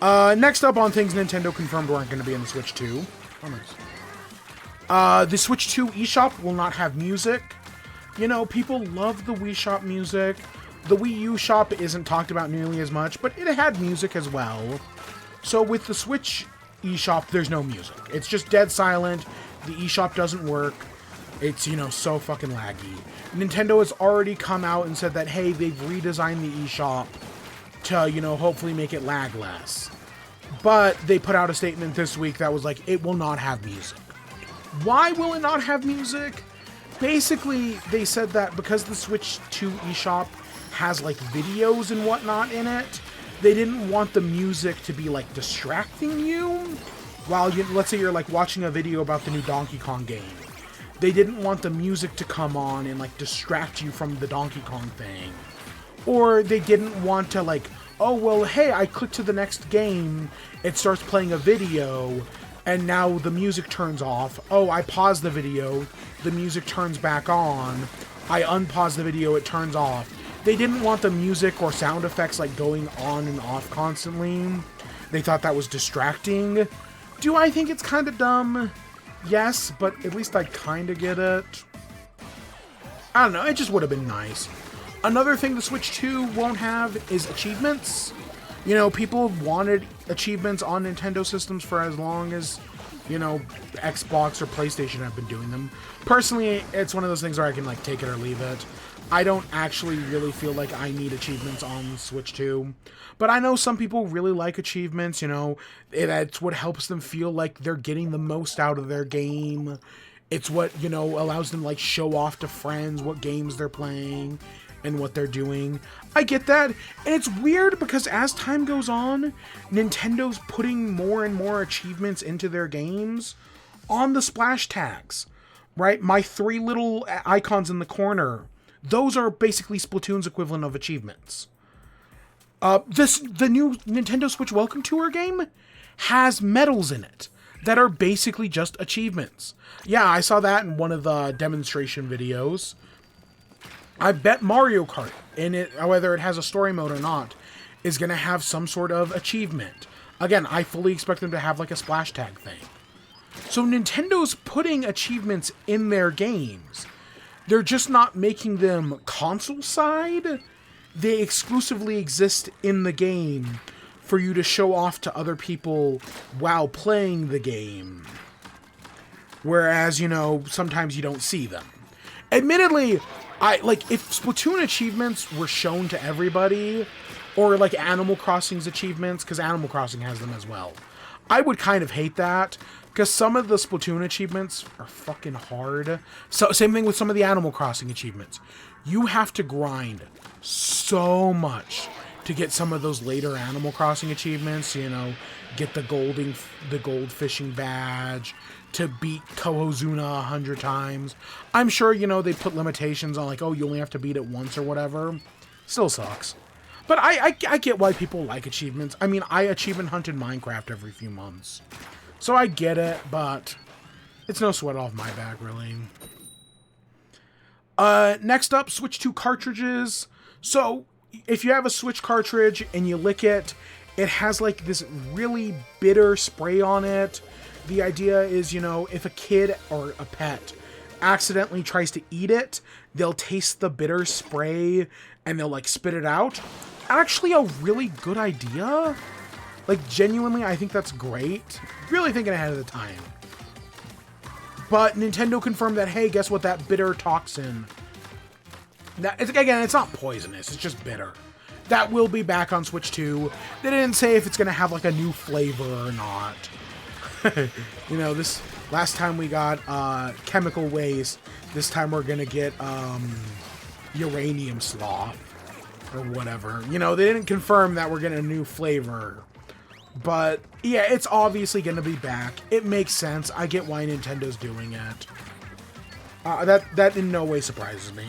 either. Next up on things Nintendo confirmed weren't going to be in the Switch 2. Oh, nice. The Switch 2 eShop will not have music. People love the Wii Shop music. The Wii U Shop isn't talked about nearly as much, but it had music as well. So with the Switch eShop, there's no music. It's just dead silent. The eShop doesn't work. It's, so fucking laggy. Nintendo has already come out and said that, hey, they've redesigned the eShop to, hopefully make it lag less. But they put out a statement this week that was like, it will not have music. Why will it not have music? Basically, they said that because the Switch 2 eShop has, videos and whatnot in it, they didn't want the music to be, distracting you while let's say you're, watching a video about the new Donkey Kong game. They didn't want the music to come on and, distract you from the Donkey Kong thing. Or they didn't want to, oh, well, hey, I click to the next game, it starts playing a video, and now the music turns off. Oh, I pause the video, the music turns back on. I unpause the video, it turns off. They didn't want the music or sound effects, going on and off constantly. They thought that was distracting. Do I think it's kind of dumb? Yes, but at least I kind of get it. I don't know, it just would have been nice. Another thing the Switch 2 won't have is achievements. People wanted achievements on Nintendo systems for as long as, Xbox or PlayStation have been doing them. Personally, it's one of those things where I can, take it or leave it. I don't actually really feel like I need achievements on Switch 2. But I know some people really like achievements, it's what helps them feel like they're getting the most out of their game. It's what, allows them, show off to friends what games they're playing. and what they're doing. I get that, and it's weird because as time goes on, Nintendo's putting more and more achievements into their games on the splash tags, right? My 3 little icons in the corner, those are basically Splatoon's equivalent of achievements. The new Nintendo Switch Welcome Tour game has medals in it that are basically just achievements. Yeah, I saw that in one of the demonstration videos. I bet Mario Kart, in it, whether it has a story mode or not, is going to have some sort of achievement. Again, I fully expect them to have like a splash tag thing. So Nintendo's putting achievements in their games. They're just not making them console side. They exclusively exist in the game for you to show off to other people while playing the game. Whereas, you know, sometimes you don't see them. Admittedly, if Splatoon achievements were shown to everybody, or like Animal Crossing's achievements, because Animal Crossing has them as well, I would kind of hate that, because some of the Splatoon achievements are fucking hard. So, same thing with some of the Animal Crossing achievements. You have to grind so much to get some of those later Animal Crossing achievements, you know, get the gold fishing badge, to beat Kohozuna 100 times. I'm sure, you know, they put limitations on like, oh, you only have to beat it once or whatever. Still sucks. But I get why people like achievements. I mean, I achievement hunt in Minecraft every few months. So I get it, but it's no sweat off my back, really. Next up, Switch 2 cartridges. So, if you have a Switch cartridge and you lick it, it has like this really bitter spray on it. The idea is, you know, if a kid or a pet accidentally tries to eat it, they'll taste the bitter spray and they'll like spit it out. Actually a really good idea. Like genuinely, I think that's great. Really thinking ahead of the time. But Nintendo confirmed that, hey, guess what? That bitter toxin. Again, it's not poisonous. It's just bitter. That will be back on Switch 2. They didn't say if it's going to have like a new flavor or not. You know, this last time we got chemical waste. This time we're going to get uranium sloth or whatever. You know, they didn't confirm that we're getting a new flavor. But yeah, it's obviously going to be back. It makes sense. I get why Nintendo's doing it. That in no way surprises me.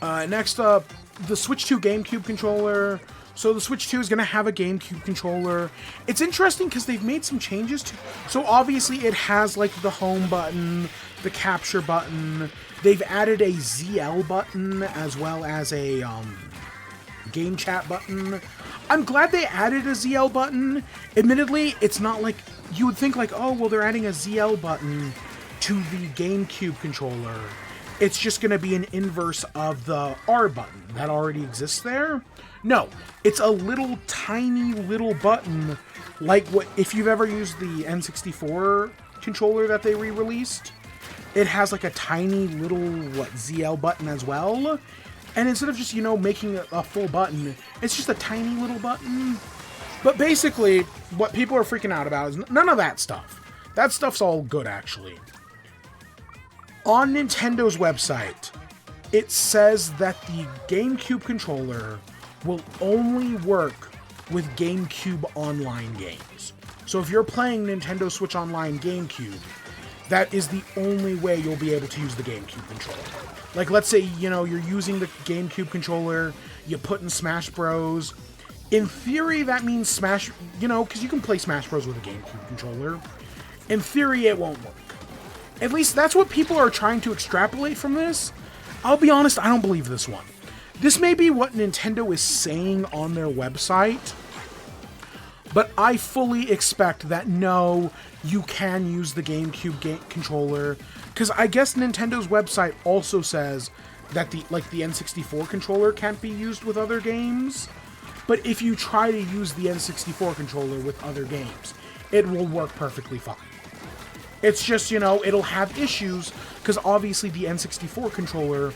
Next up, the Switch 2 GameCube controller. So the Switch 2 is going to have a GameCube controller. It's interesting because they've made some changes to... So obviously it has like the home button, the capture button. They've added a ZL button as well as a game chat button. I'm glad they added a ZL button. Admittedly, it's not like... You would think like, oh, well, they're adding a ZL button to the GameCube controller. It's just going to be an inverse of the R button that already exists there. No, it's a little tiny little button like what if you've ever used the N64 controller that they re-released. It has like a tiny little ZL button as well. And instead of just, you know, making a full button, it's just a tiny little button. But basically, what people are freaking out about is none of that stuff. That stuff's all good, actually. On Nintendo's website, it says that the GameCube controller will only work with GameCube Online games. So if you're playing Nintendo Switch Online GameCube, that is the only way you'll be able to use the GameCube controller. Like, let's say, you know, you're using the GameCube controller, you put in Smash Bros. In theory, that means Smash, you know, because you can play Smash Bros. With a GameCube controller. In theory, it won't work. At least that's what people are trying to extrapolate from this. I'll be honest, I don't believe this one. This may be what Nintendo is saying on their website, but I fully expect that no, you can use the GameCube controller, because I guess Nintendo's website also says that the N64 controller can't be used with other games, but if you try to use the N64 controller with other games, it will work perfectly fine. It's just, you know, it'll have issues, because obviously the N64 controller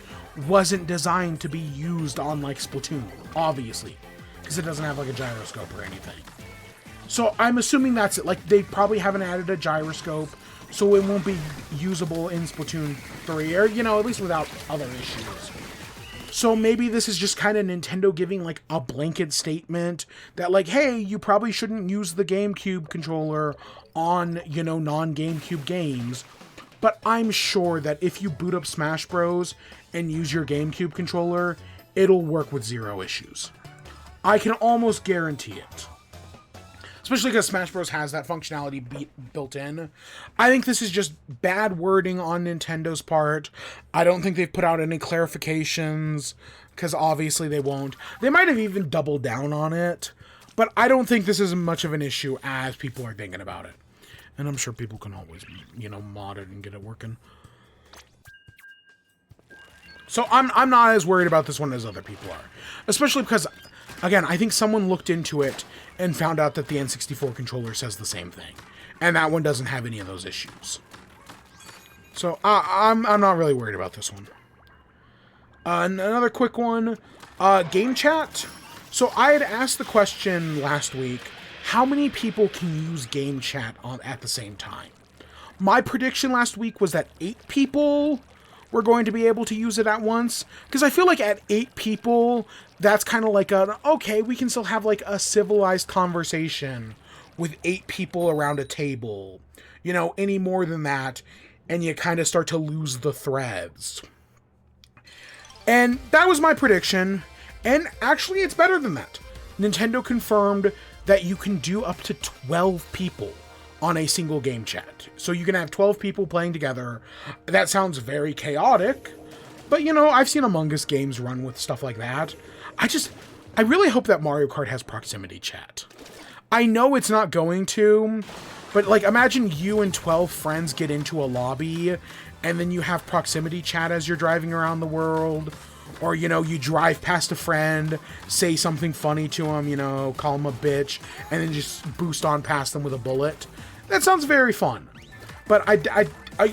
wasn't designed to be used on, like, Splatoon, obviously, because it doesn't have, like, a gyroscope or anything. So I'm assuming that's it. Like, they probably haven't added a gyroscope, so it won't be usable in Splatoon 3, or, you know, at least without other issues. So maybe this is just kind of Nintendo giving, like, a blanket statement that, like, hey, you probably shouldn't use the GameCube controller on, you know, non-GameCube games. But I'm sure that if you boot up Smash Bros. And use your GameCube controller, it'll work with zero issues. I can almost guarantee it. Especially because Smash Bros. Has that functionality built in. I think this is just bad wording on Nintendo's part. I don't think they've put out any clarifications, because obviously they won't. They might have even doubled down on it, but I don't think this is much of an issue as people are thinking about it. And I'm sure people can always, you know, mod it and get it working. So I'm not as worried about this one as other people are. Especially because, again, I think someone looked into it and found out that the N64 controller says the same thing. And that one doesn't have any of those issues. So I'm not really worried about this one. Another quick one. Game chat. So I had asked the question last week, how many people can use game chat at the same time? My prediction last week was that 8 people we're going to be able to use it at once. Because I feel like at 8 people, that's kind of like okay, we can still have like a civilized conversation with 8 people around a table. You know, any more than that, and you kind of start to lose the threads. And that was my prediction. And actually, it's better than that. Nintendo confirmed that you can do up to 12 people on a single game chat. So you can have 12 people playing together. That sounds very chaotic, but you know, I've seen Among Us games run with stuff like that. I really hope that Mario Kart has proximity chat. I know it's not going to, but like imagine you and 12 friends get into a lobby and then you have proximity chat as you're driving around the world. Or, you know, you drive past a friend, say something funny to him, you know, call him a bitch, and then just boost on past them with a bullet. That sounds very fun. But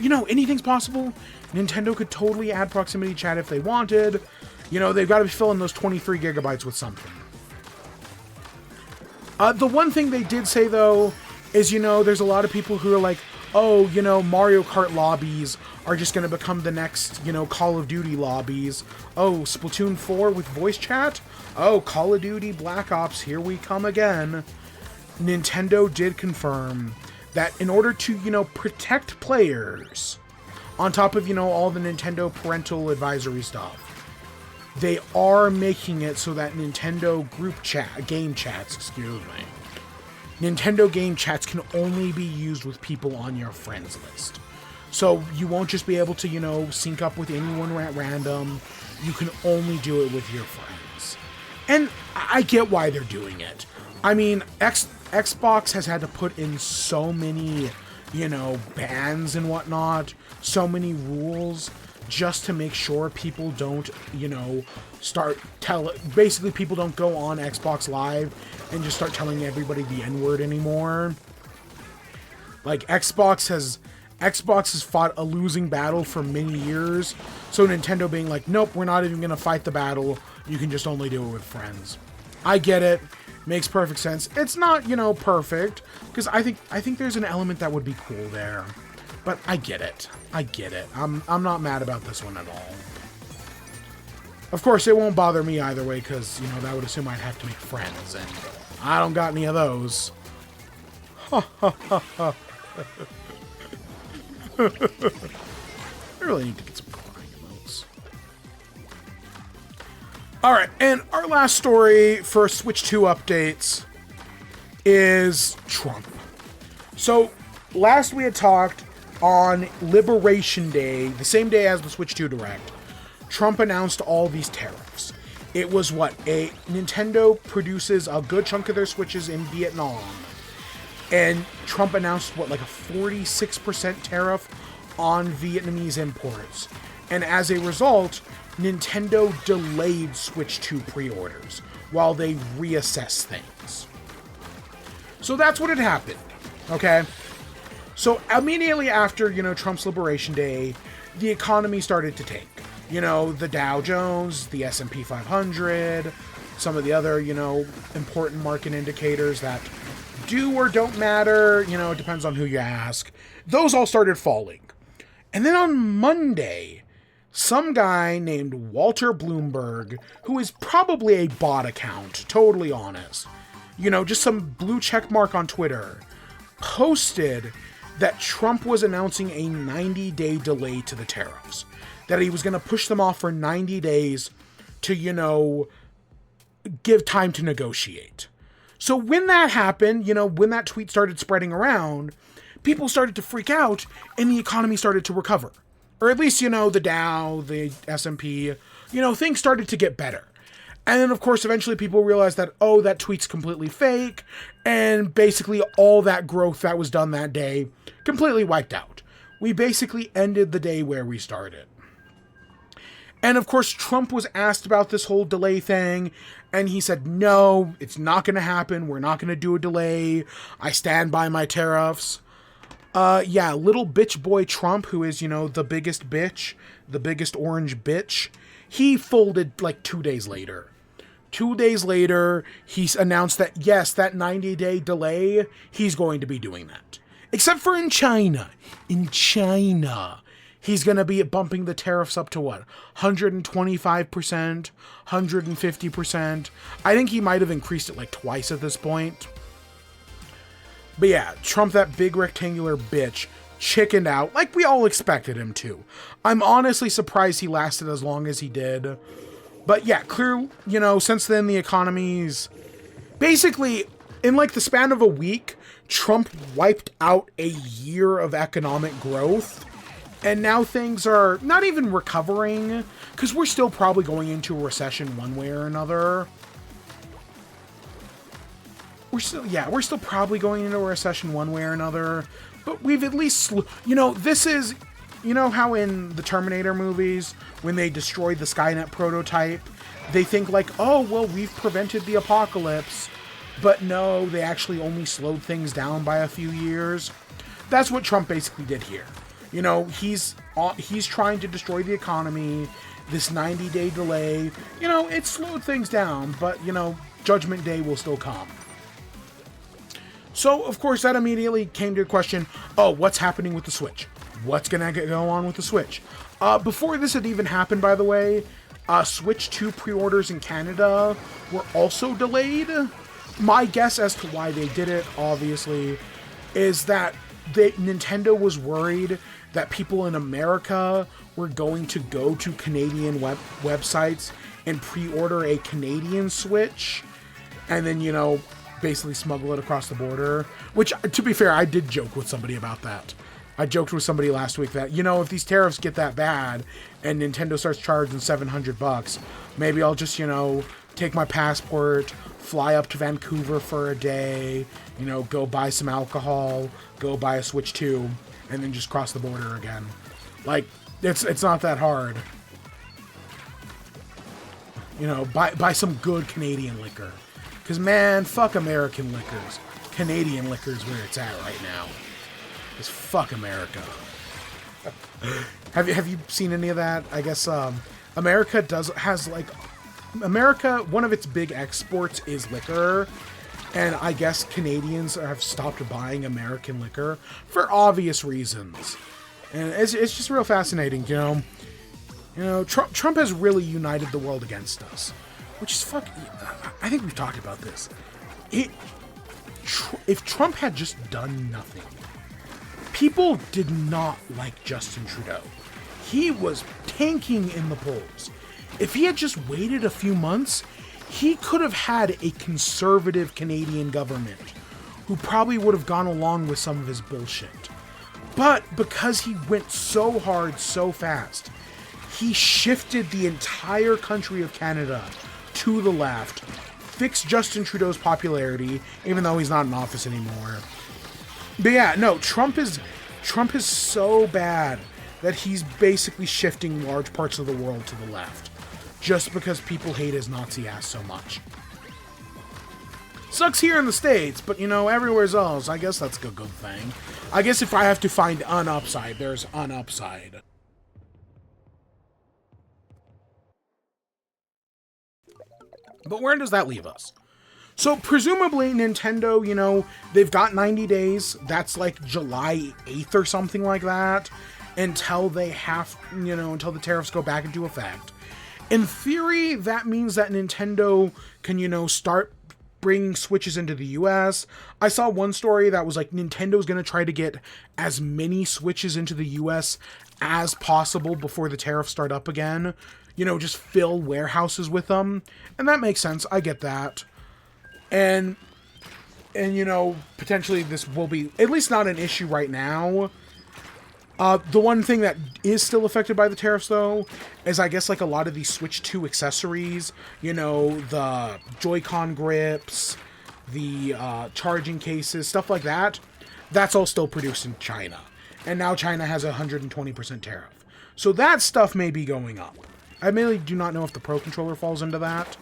you know, anything's possible. Nintendo could totally add proximity chat if they wanted. You know, they've got to be filling those 23 gigabytes with something. The one thing they did say, though, is, you know, there's a lot of people who are like, oh, you know, Mario Kart lobbies are just going to become the next, you know, Call of Duty lobbies. Oh, Splatoon 4 with voice chat? Oh, Call of Duty Black Ops, here we come again. Nintendo did confirm that in order to, you know, protect players, on top of, you know, all the Nintendo parental advisory stuff, they are making it so that Nintendo game chats, Nintendo game chats can only be used with people on your friends list. So you won't just be able to, you know, sync up with anyone at random. You can only do it with your friends. And I get why they're doing it. I mean, Xbox has had to put in so many, you know, bans and whatnot, so many rules, just to make sure people don't, you know, basically people don't go on Xbox Live and just start telling everybody the N-word anymore. Like, Xbox has fought a losing battle for many years, so Nintendo being like, nope, we're not even gonna fight the battle, you can just only do it with friends. I get it. Makes perfect sense. It's not, you know, perfect, because I think there's an element that would be cool there. But I get it. I get it. I'm not mad about this one at all. Of course, it won't bother me either way, because, you know, that would assume I'd have to make friends, and I don't got any of those. Ha ha ha ha. I really need to get some crying emotes. Alright, and our last story for Switch 2 updates is Trump. So, last we had talked on Liberation Day, the same day as the Switch 2 Direct, Trump announced all these tariffs. It was Nintendo produces a good chunk of their Switches in Vietnam, and Trump announced like a 46% tariff on Vietnamese imports. And as a result, Nintendo delayed Switch 2 pre-orders while they reassess things. So that's what had happened, okay? So immediately after, you know, Trump's Liberation Day, the economy started to tank. You know, the Dow Jones, the S&P 500, some of the other, you know, important market indicators that do or don't matter, you know, it depends on who you ask. Those all started falling. And then on Monday, some guy named Walter Bloomberg, who is probably a bot account, totally honest, you know, just some blue check mark on Twitter, posted that Trump was announcing a 90-day delay to the tariffs. That he was going to push them off for 90 days to, you know, give time to negotiate. So when that happened, you know, when that tweet started spreading around, people started to freak out and the economy started to recover. Or at least, you know, the Dow, the S&P, you know, things started to get better. And then, of course, eventually people realized that, oh, that tweet's completely fake. And basically all that growth that was done that day completely wiped out. We basically ended the day where we started. And of course, Trump was asked about this whole delay thing, and he said, no, it's not going to happen. We're not going to do a delay. I stand by my tariffs. Yeah, little bitch boy Trump, who is, you know, the biggest bitch, the biggest orange bitch, he folded like 2 days later. 2 days later, he's announced that, yes, that 90-day delay, he's going to be doing that. Except for in China. In China, he's going to be bumping the tariffs up to what? 125%, 150%. I think he might have increased it like twice at this point. But yeah, Trump, that big rectangular bitch, chickened out like we all expected him to. I'm honestly surprised he lasted as long as he did. But yeah, clear, you know, since then the economy's basically in like the span of a week, Trump wiped out a year of economic growth. And now things are not even recovering, because we're still probably going into a recession one way or another. We're still probably going into a recession one way or another. But we've at least, you know, this is, you know how in the Terminator movies, when they destroyed the Skynet prototype, they think like, oh, well, we've prevented the apocalypse. But no, they actually only slowed things down by a few years. That's what Trump basically did here. You know, he's trying to destroy the economy. This 90-day delay, you know, it slowed things down, but, you know, Judgment Day will still come. So, of course, that immediately came to a question, oh, what's happening with the Switch? What's going to go on with the Switch? Before this had even happened, by the way, Switch 2 pre-orders in Canada were also delayed. My guess as to why they did it, obviously, is that Nintendo was worried that people in America were going to go to Canadian websites and pre-order a Canadian Switch and then, you know, basically smuggle it across the border. Which, to be fair, I did joke with somebody about that. I joked with somebody last week that, you know, if these tariffs get that bad and Nintendo starts charging $700, maybe I'll just, you know, take my passport, fly up to Vancouver for a day, you know, go buy some alcohol, go buy a Switch 2, and then just cross the border again. Like, it's not that hard. You know, buy some good Canadian liquor. Because, man, fuck American liquors. Canadian liquor's where it's at right now. Because fuck America. Have you seen any of that? I guess America has one of its big exports is liquor. And I guess Canadians have stopped buying American liquor for obvious reasons. And it's just real fascinating, you know. You know, Trump has really united the world against us. Which is I think we've talked about this. If Trump had just done nothing, people did not like Justin Trudeau. He was tanking in the polls. If he had just waited a few months, he could have had a conservative Canadian government who probably would have gone along with some of his bullshit. But because he went so hard so fast, he shifted the entire country of Canada to the left, fixed Justin Trudeau's popularity, even though he's not in office anymore. But yeah, no, Trump is so bad that he's basically shifting large parts of the world to the left. Just because people hate his Nazi ass so much. Sucks here in the States, but, you know, everywhere else, I guess that's a good thing. I guess if I have to find an upside, there's an upside. But where does that leave us? So presumably Nintendo, you know, they've got 90 days. That's like July 8th or something like that, until they have, you know, until the tariffs go back into effect. In theory, that means that Nintendo can, you know, start bringing Switches into the US. I saw one story that was like Nintendo's going to try to get as many Switches into the US as possible before the tariffs start up again. You know, just fill warehouses with them. And that makes sense. I get that. And you know, potentially this will be at least not an issue right now. The one thing that is still affected by the tariffs, though, is I guess like a lot of these Switch 2 accessories, you know, the Joy-Con grips, the charging cases, stuff like that, that's all still produced in China. And now China has a 120% tariff. So that stuff may be going up. I really do not know if the Pro Controller falls into that.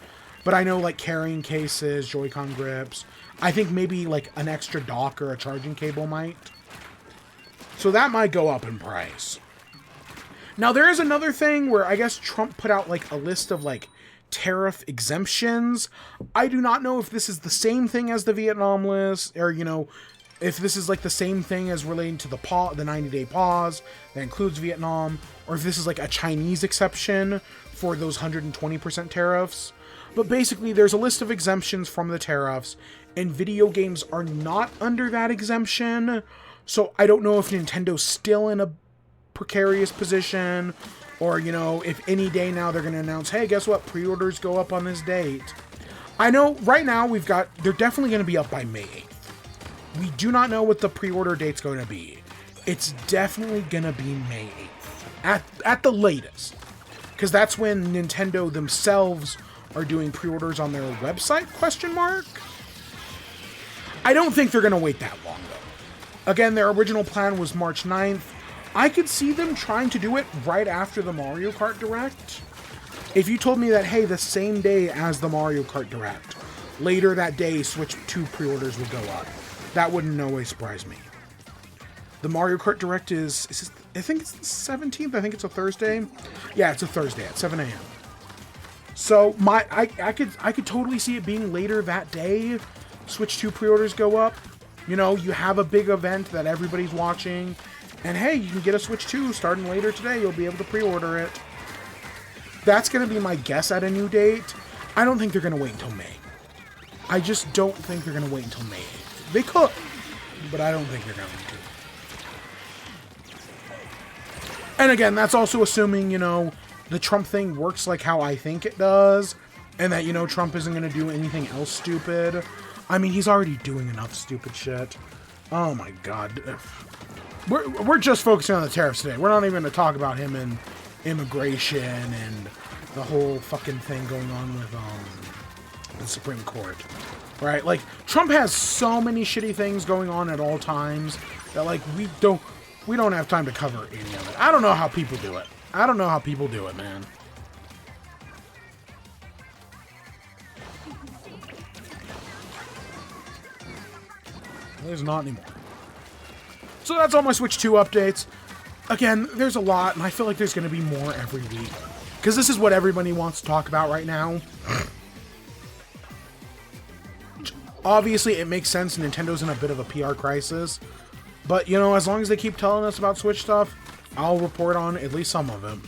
But I know, like, carrying cases, Joy-Con grips. I think maybe, like, an extra dock or a charging cable might. So that might go up in price. Now, there is another thing where I guess Trump put out, like, a list of, like, tariff exemptions. I do not know if this is the same thing as the Vietnam list, or, you know, if this is, like, the same thing as relating to the 90-day pause that includes Vietnam, or if this is, like, a Chinese exception for those 120% tariffs. But basically, there's a list of exemptions from the tariffs, and video games are not under that exemption. So I don't know if Nintendo's still in a precarious position, or, you know, if any day now they're going to announce, hey, guess what? Pre-orders go up on this date. I know right now they're definitely going to be up by May 8th. We do not know what the pre-order date's going to be. It's definitely going to be May 8th, at the latest. Because that's when Nintendo themselves are doing pre-orders on their website, ? I don't think they're going to wait that long, though. Again, their original plan was March 9th. I could see them trying to do it right after the Mario Kart Direct. If you told me that, hey, the same day as the Mario Kart Direct, later that day, Switch 2 pre-orders would go up, that would in no way surprise me. The Mario Kart Direct is I think it's the 17th. I think it's a Thursday. Yeah, it's a Thursday at 7 a.m. So I could totally see it being later that day. Switch 2 pre-orders go up. You know, you have a big event that everybody's watching, and hey, you can get a Switch 2 starting later today. You'll be able to pre-order it. That's going to be my guess at a new date. I don't think they're going to wait until May. I just don't think they're going to wait until May 8th. They could, but I don't think they're going to. And again, that's also assuming, you know, the Trump thing works like how I think it does, and that, you know, Trump isn't going to do anything else stupid. I mean, he's already doing enough stupid shit. Oh my god. We're just focusing on the tariffs today. We're not even going to talk about him and immigration and the whole fucking thing going on with the Supreme Court. Right? Like, Trump has so many shitty things going on at all times that, like, we don't have time to cover any of it. I don't know how people do it. I don't know how people do it, man. There's not anymore. So that's all my Switch 2 updates. Again, there's a lot, and I feel like there's going to be more every week. Because this is what everybody wants to talk about right now. Obviously, it makes sense. Nintendo's in a bit of a PR crisis. But, you know, as long as they keep telling us about Switch stuff, I'll report on at least some of it.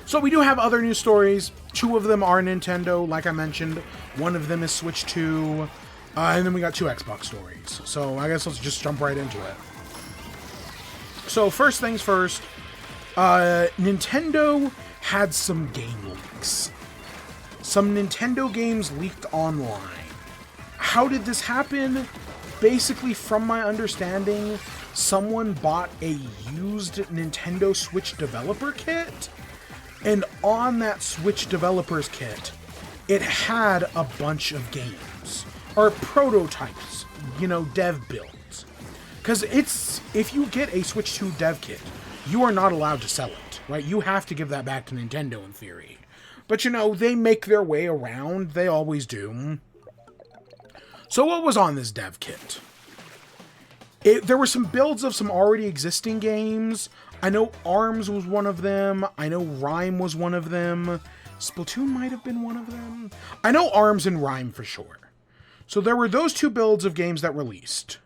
So we do have other news stories. 2 of them are Nintendo, like I mentioned. 1 of them is Switch 2. And then we got 2 Xbox stories. So I guess let's just jump right into it. So first things first, Nintendo had some game leaks. Some Nintendo games leaked online. How did this happen? Basically, from my understanding, someone bought a used Nintendo Switch developer kit, and on that Switch developer's kit, it had a bunch of games, or prototypes, you know, dev builds. Because if you get a Switch 2 dev kit, you are not allowed to sell it, right? You have to give that back to Nintendo in theory. But, you know, they make their way around. They always do. So what was on this dev kit? There were some builds of some already existing games. I know ARMS was one of them. I know Rhyme was one of them. Splatoon might have been one of them. I know ARMS and Rhyme for sure. So there were those two builds of games that released.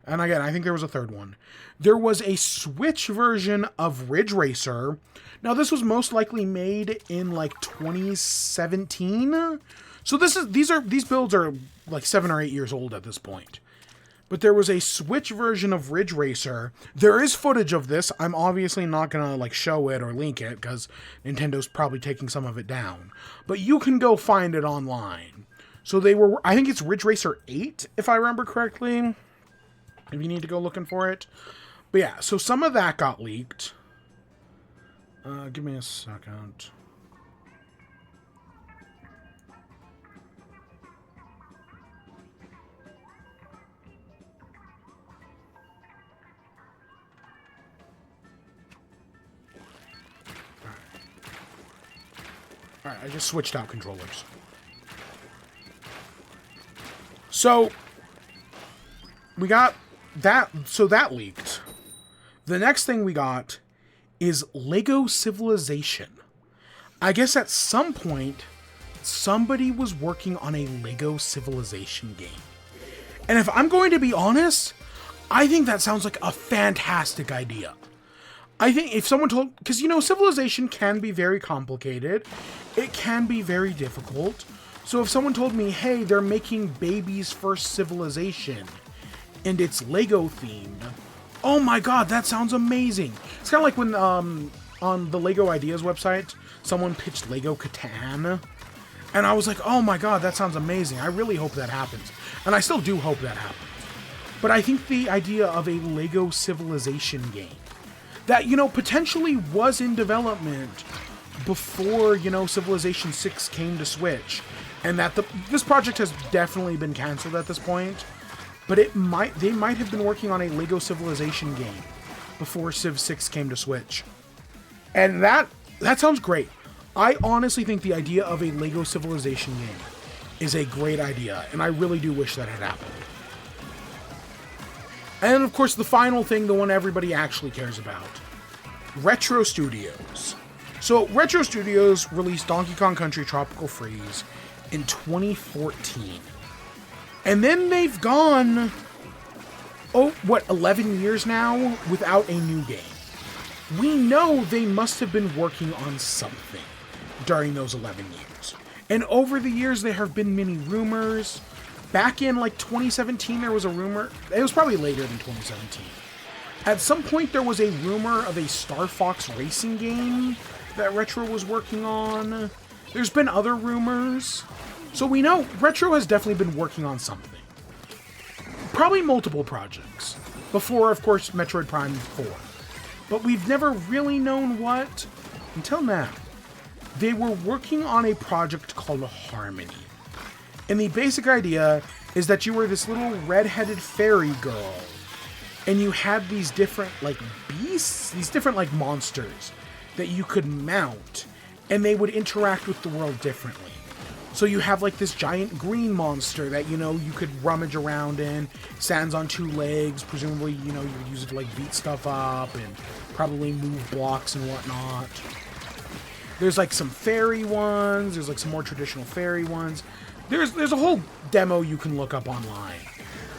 And again, I think there was a third one. There was a Switch version of Ridge Racer. Now, this was most likely made in like 2017. So these builds are like 7 or 8 years old at this point. But there was a Switch version of Ridge Racer. There is footage of this. I'm obviously not going to like show it or link it because Nintendo's probably taking some of it down. But you can go find it online. So they were, I think it's Ridge Racer 8, if I remember correctly. If you need to go looking for it. But yeah, so some of that got leaked. Give me a second. Alright, I just switched out controllers. So, we got that, so that leaked. The next thing we got is Lego Civilization. I guess at some point, somebody was working on a Lego Civilization game. And if I'm going to be honest, I think that sounds like a fantastic idea. I think if someone told, because you know, Civilization can be very complicated. It can be very difficult. So if someone told me, hey, they're making baby's first civilization and it's Lego themed, oh my god, that sounds amazing. It's kind of like when on the Lego Ideas website, someone pitched Lego Catan. And I was like, oh my god, that sounds amazing. I really hope that happens. And I still do hope that happens. But I think the idea of a Lego Civilization game that, you know, potentially was in development before, you know, Civilization 6 came to Switch. And that this project has definitely been canceled at this point. But they might have been working on a Lego Civilization game before Civ 6 came to Switch. And that sounds great. I honestly think the idea of a Lego Civilization game is a great idea, and I really do wish that had happened. And of course, the final thing, the one everybody actually cares about, Retro Studios. So, Retro Studios released Donkey Kong Country Tropical Freeze in 2014. And then they've gone, 11 years now without a new game. We know they must have been working on something during those 11 years. And over the years, there have been many rumors. Back in like 2017, there was a rumor. It was probably later than 2017. At some point, there was a rumor of a Star Fox racing game that Retro was working on. There's been other rumors. So we know Retro has definitely been working on something. Probably multiple projects. Before, of course, Metroid Prime 4. But we've never really known what until now. They were working on a project called Harmony. And the basic idea is that you were this little red-headed fairy girl. And you had these different, like, beasts? These different, like, monsters that you could mount. And they would interact with the world differently. So you have, like, this giant green monster that, you know, you could rummage around in. Stands on 2 legs. Presumably, you know, you would use it to, like, beat stuff up and probably move blocks and whatnot. There's, like, some fairy ones. There's, like, some more traditional fairy ones. There's a whole demo you can look up online.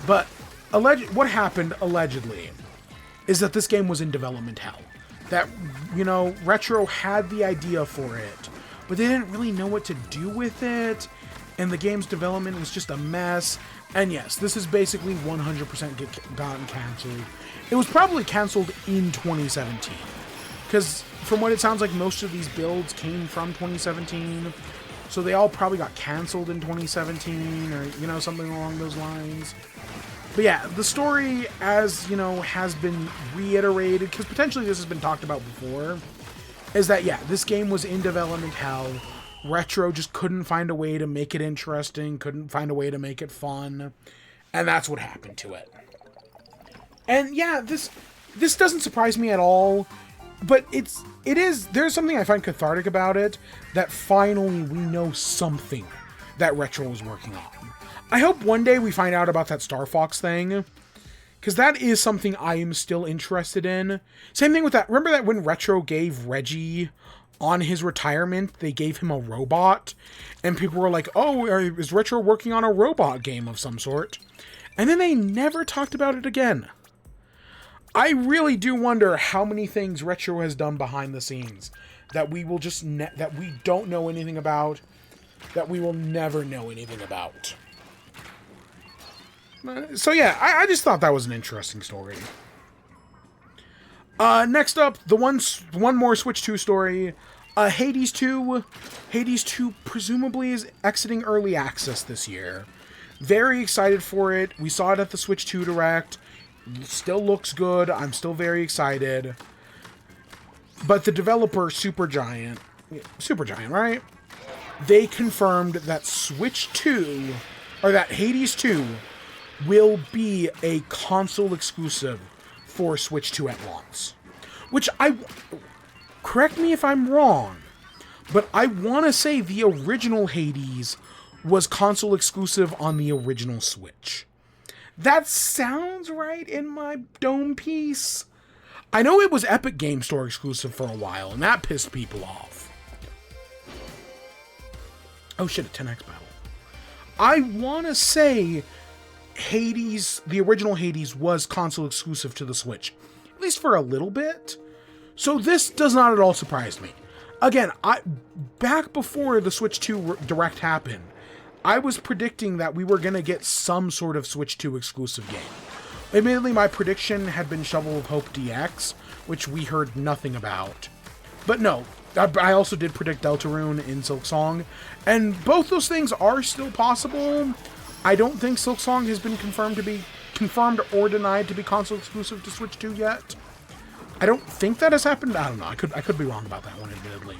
But what happened, allegedly, is that this game was in development hell. That, you know, Retro had the idea for it, but they didn't really know what to do with it, and the game's development was just a mess. And yes, this is basically 100% gotten canceled. It was probably canceled in 2017, because from what it sounds like, most of these builds came from 2017, so they all probably got canceled in 2017, or, you know, something along those lines. But yeah, the story, as, you know, has been reiterated, because potentially this has been talked about before, is that, yeah, this game was in development hell. Retro just couldn't find a way to make it interesting, couldn't find a way to make it fun, and that's what happened to it. And yeah, this doesn't surprise me at all, but there's something I find cathartic about it, that finally we know something that Retro was working on. I hope one day we find out about that Star Fox thing, because that is something I am still interested in. Same thing with that. Remember that when Retro gave Reggie on his retirement, they gave him a robot, and people were like, oh, is Retro working on a robot game of some sort? And then they never talked about it again. I really do wonder how many things Retro has done behind the scenes that we will just that we don't know anything about, that we will never know anything about. So yeah, I just thought that was an interesting story. Next up, the one more Switch 2 story. Hades 2. Hades 2 presumably is exiting early access this year. Very excited for it. We saw it at the Switch 2 Direct. It still looks good. I'm still very excited. But the developer, Supergiant, right? They confirmed that Switch 2, or that Hades 2, will be a console exclusive for Switch 2 at launch. Which correct me if I'm wrong, but I want to say the original Hades was console exclusive on the original Switch. That sounds right in my dome piece. I know it was Epic Game Store exclusive for a while, and that pissed people off. Oh shit, a 10x battle. I want to say Hades, the original Hades, was console exclusive to the Switch, at least for a little bit. So this does not at all surprise me. Again, back before the Switch 2 Direct happened, I was predicting that we were going to get some sort of Switch 2 exclusive game. Admittedly, my prediction had been Shovel of Hope DX, which we heard nothing about. But no, I also did predict Deltarune in Silksong, and both those things are still possible. I don't think Silksong has been confirmed or denied to be console exclusive to Switch 2 yet. I don't think that has happened. I don't know. I could be wrong about that one, admittedly.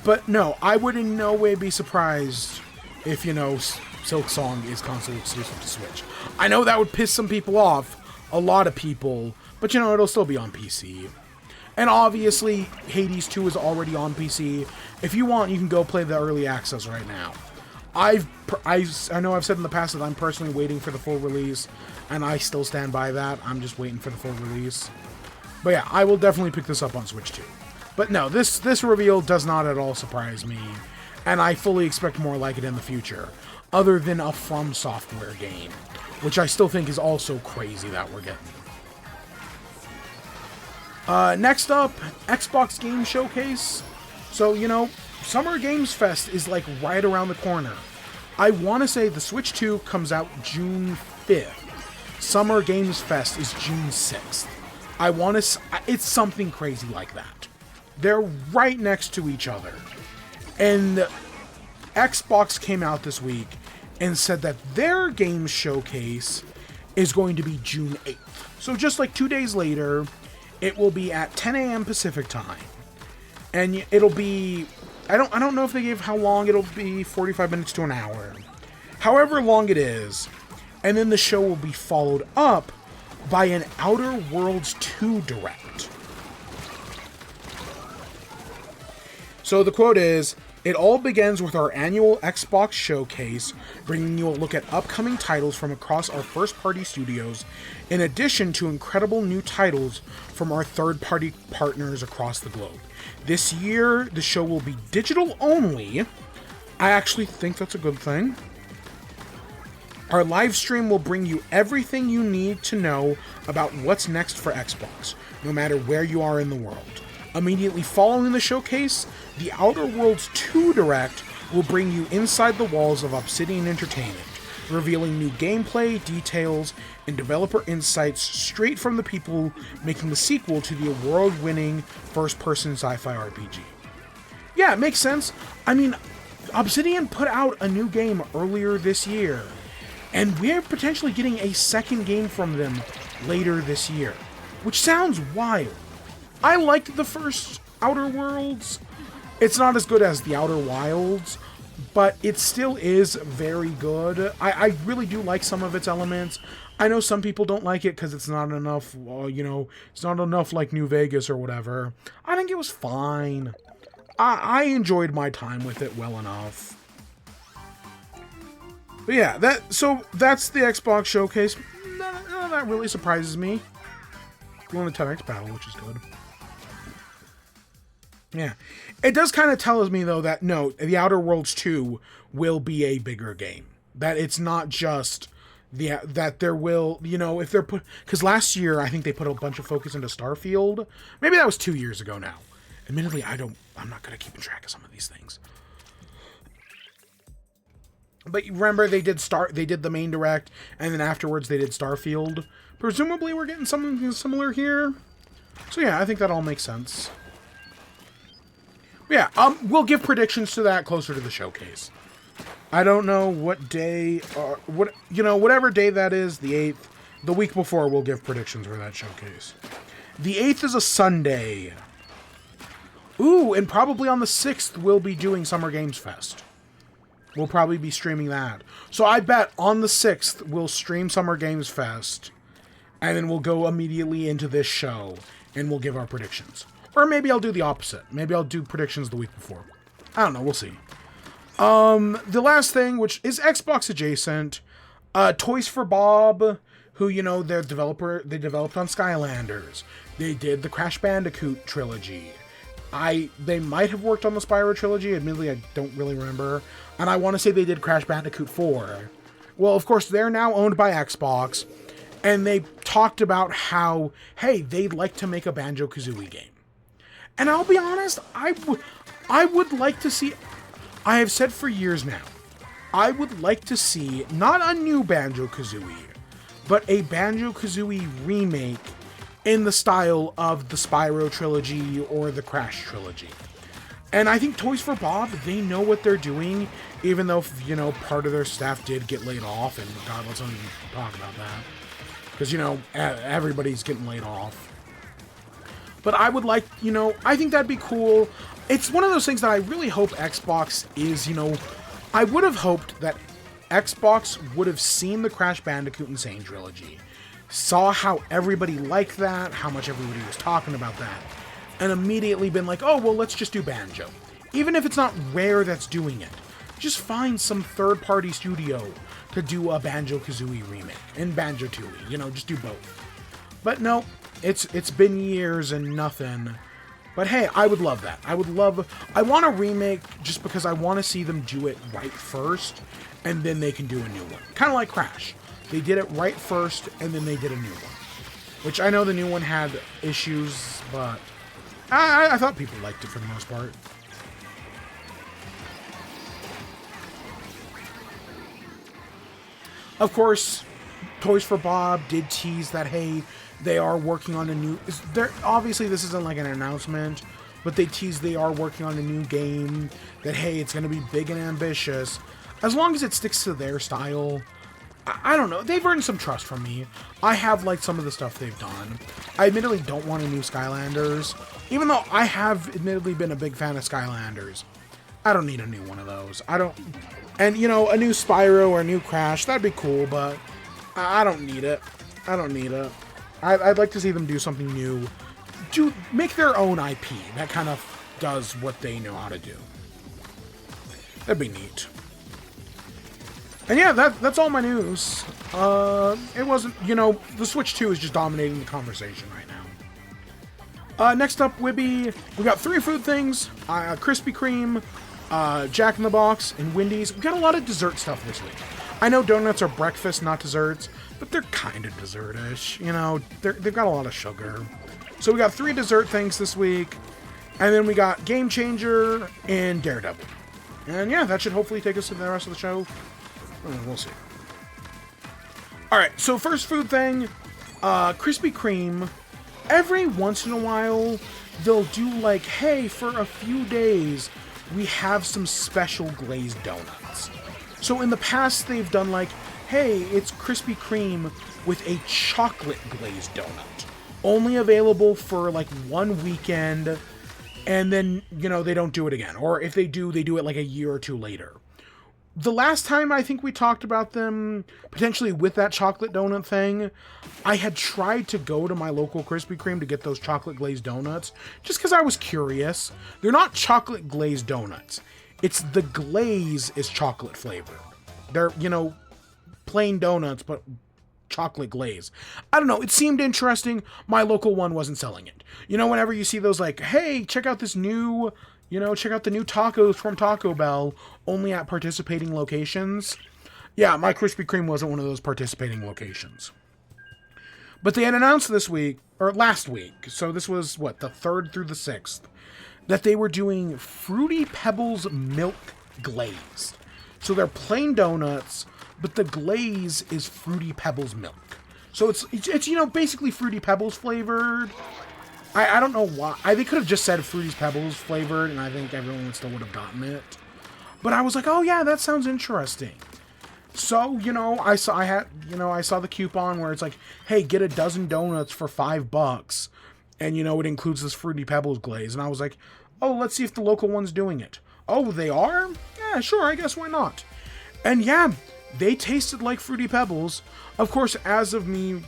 But no, I would in no way be surprised if, Silksong is console exclusive to Switch. I know that would piss some people off, a lot of people, but it'll still be on PC. And obviously, Hades 2 is already on PC. If you want, you can go play the early access right now. I know I've said in the past that I'm personally waiting for the full release, and I still stand by that. I'm just waiting for the full release. But yeah, I will definitely pick this up on Switch 2. But no, this reveal does not at all surprise me, and I fully expect more like it in the future, other than a From Software game, which I still think is also crazy that we're getting. Next up, Xbox Game Showcase. So, Summer Games Fest is like right around the corner. I want to say the Switch 2 comes out June 5th. Summer Games Fest is June 6th. It's something crazy like that. They're right next to each other. And Xbox came out this week and said that their game showcase is going to be June 8th. So just like 2 days later, it will be at 10 a.m. Pacific time. And it'll be, I don't know if they gave how long it'll be, 45 minutes to an hour. However long it is. And then the show will be followed up by an Outer Worlds 2 Direct. So the quote is, "It all begins with our annual Xbox showcase, bringing you a look at upcoming titles from across our first-party studios, in addition to incredible new titles from our third-party partners across the globe. This year, the show will be digital only." I actually think that's a good thing. "Our live stream will bring you everything you need to know about what's next for Xbox, no matter where you are in the world. Immediately following the showcase, the Outer Worlds 2 Direct will bring you inside the walls of Obsidian Entertainment, revealing new gameplay, details, and developer insights straight from the people making the sequel to the award-winning first-person sci-fi RPG." Yeah, it makes sense. I mean, Obsidian put out a new game earlier this year, and we're potentially getting a second game from them later this year, which sounds wild. I liked the first Outer Worlds. It's not as good as the Outer Wilds, but it still is very good. I really do like some of its elements. I know some people don't like it because it's not enough, it's not enough like New Vegas or whatever. I think it was fine. I enjoyed my time with it well enough. But yeah, that's the Xbox showcase. No, that really surprises me. Going to 10x battle, which is good. Yeah. It does kind of tell me, though, that, no, The Outer Worlds 2 will be a bigger game. That it's not just that there will, you know, if they're put... Because last year, I think they put a bunch of focus into Starfield. Maybe that was 2 years ago now. Admittedly, I'm not going to keep track of some of these things. But remember, they did the main direct, and then afterwards they did Starfield. Presumably, we're getting something similar here. So yeah, I think that all makes sense. Yeah, we'll give predictions to that closer to the showcase. I don't know what day, or whatever day that is, the 8th. The week before, we'll give predictions for that showcase. The 8th is a Sunday. Ooh, and probably on the 6th, we'll be doing Summer Games Fest. We'll probably be streaming that. So I bet on the 6th, we'll stream Summer Games Fest, and then we'll go immediately into this show, and we'll give our predictions. Or maybe I'll do the opposite. Maybe I'll do predictions the week before. I don't know. We'll see. The last thing, which is Xbox adjacent, Toys for Bob, who, you know, they developed on Skylanders. They did the Crash Bandicoot trilogy. They might have worked on the Spyro trilogy. Admittedly, I don't really remember. And I want to say they did Crash Bandicoot 4. Well, of course, they're now owned by Xbox. And they talked about how, hey, they'd like to make a Banjo-Kazooie game. And I'll be honest, I would like to see... I have said for years now, I would like to see not a new Banjo-Kazooie, but a Banjo-Kazooie remake in the style of the Spyro trilogy or the Crash trilogy. And I think Toys for Bob, they know what they're doing, even though, you know, part of their staff did get laid off, and God, let's not even talk about that. Because, you know, everybody's getting laid off. But I would like, you know, I think that'd be cool. It's one of those things that I really hope Xbox is, you know, I would have hoped that Xbox would have seen the Crash Bandicoot Insane trilogy, saw how everybody liked that, how much everybody was talking about that, and immediately been like, oh, well, let's just do Banjo. Even if it's not Rare that's doing it, just find some third-party studio to do a Banjo-Kazooie remake, and Banjo-Tooie, you know, just do both. But no, it's been years and nothing. But hey, I would love that. I want a remake just because I want to see them do it right first, and then they can do a new one. Kind of like Crash. They did it right first, and then they did a new one. Which I know the new one had issues, but I thought people liked it for the most part. Of course, Toys for Bob did tease that, hey, they are working on a new... Obviously, this isn't like an announcement, but they teased they are working on a new game, that, hey, it's going to be big and ambitious. As long as it sticks to their style, I don't know. They've earned some trust from me. I have liked some of the stuff they've done. I admittedly don't want a new Skylanders, even though I have admittedly been a big fan of Skylanders. I don't need a new one of those. I don't... And, you know, a new Spyro or a new Crash, that'd be cool, but I don't need it. I don't need it. I'd like to see them do something new. Make their own IP that kind of does what they know how to do. That'd be neat. And yeah, that's all my news. It wasn't, you know, the Switch 2 is just dominating the conversation right now. Next up, WIBE. We got 3 food things. Krispy Kreme, Jack in the Box, and Wendy's. We got a lot of dessert stuff this week. I know donuts are breakfast, not desserts, but they're kind of dessert-ish. You know, they've got a lot of sugar. So we got 3 dessert things this week. And then we got Game Changer and Daredevil. And yeah, that should hopefully take us to the rest of the show. We'll see. Alright, so first food thing, Krispy Kreme. Every once in a while, they'll do like, hey, for a few days, we have some special glazed donuts. So in the past, they've done like, hey, it's Krispy Kreme with a chocolate glazed donut. Only available for like one weekend, and then, you know, they don't do it again. Or if they do it like a year or 2 later. The last time I think we talked about them, potentially with that chocolate donut thing, I had tried to go to my local Krispy Kreme to get those chocolate glazed donuts, just because I was curious. They're not chocolate glazed donuts. It's the glaze is chocolate flavor. They're, you know, plain donuts, but chocolate glaze. I don't know. It seemed interesting. My local one wasn't selling it. You know, whenever you see those like, hey, check out this new, check out the new tacos from Taco Bell, only at participating locations. Yeah, my Krispy Kreme wasn't one of those participating locations. But they had announced this week, or last week, so this was, the 3rd through the 6th, that they were doing Fruity Pebbles milk glaze. So they're plain donuts, but the glaze is Fruity Pebbles milk. So it's basically Fruity Pebbles flavored. I don't know why. They could have just said Fruity Pebbles flavored, and I think everyone still would have gotten it. But I was like, oh yeah, that sounds interesting. So, I saw the coupon where it's like, hey, get a dozen donuts for $5. And, it includes this Fruity Pebbles glaze. And I was like, oh, let's see if the local one's doing it. Oh, they are? Yeah, sure, I guess why not? And yeah, they tasted like Fruity Pebbles. Of course, as of me,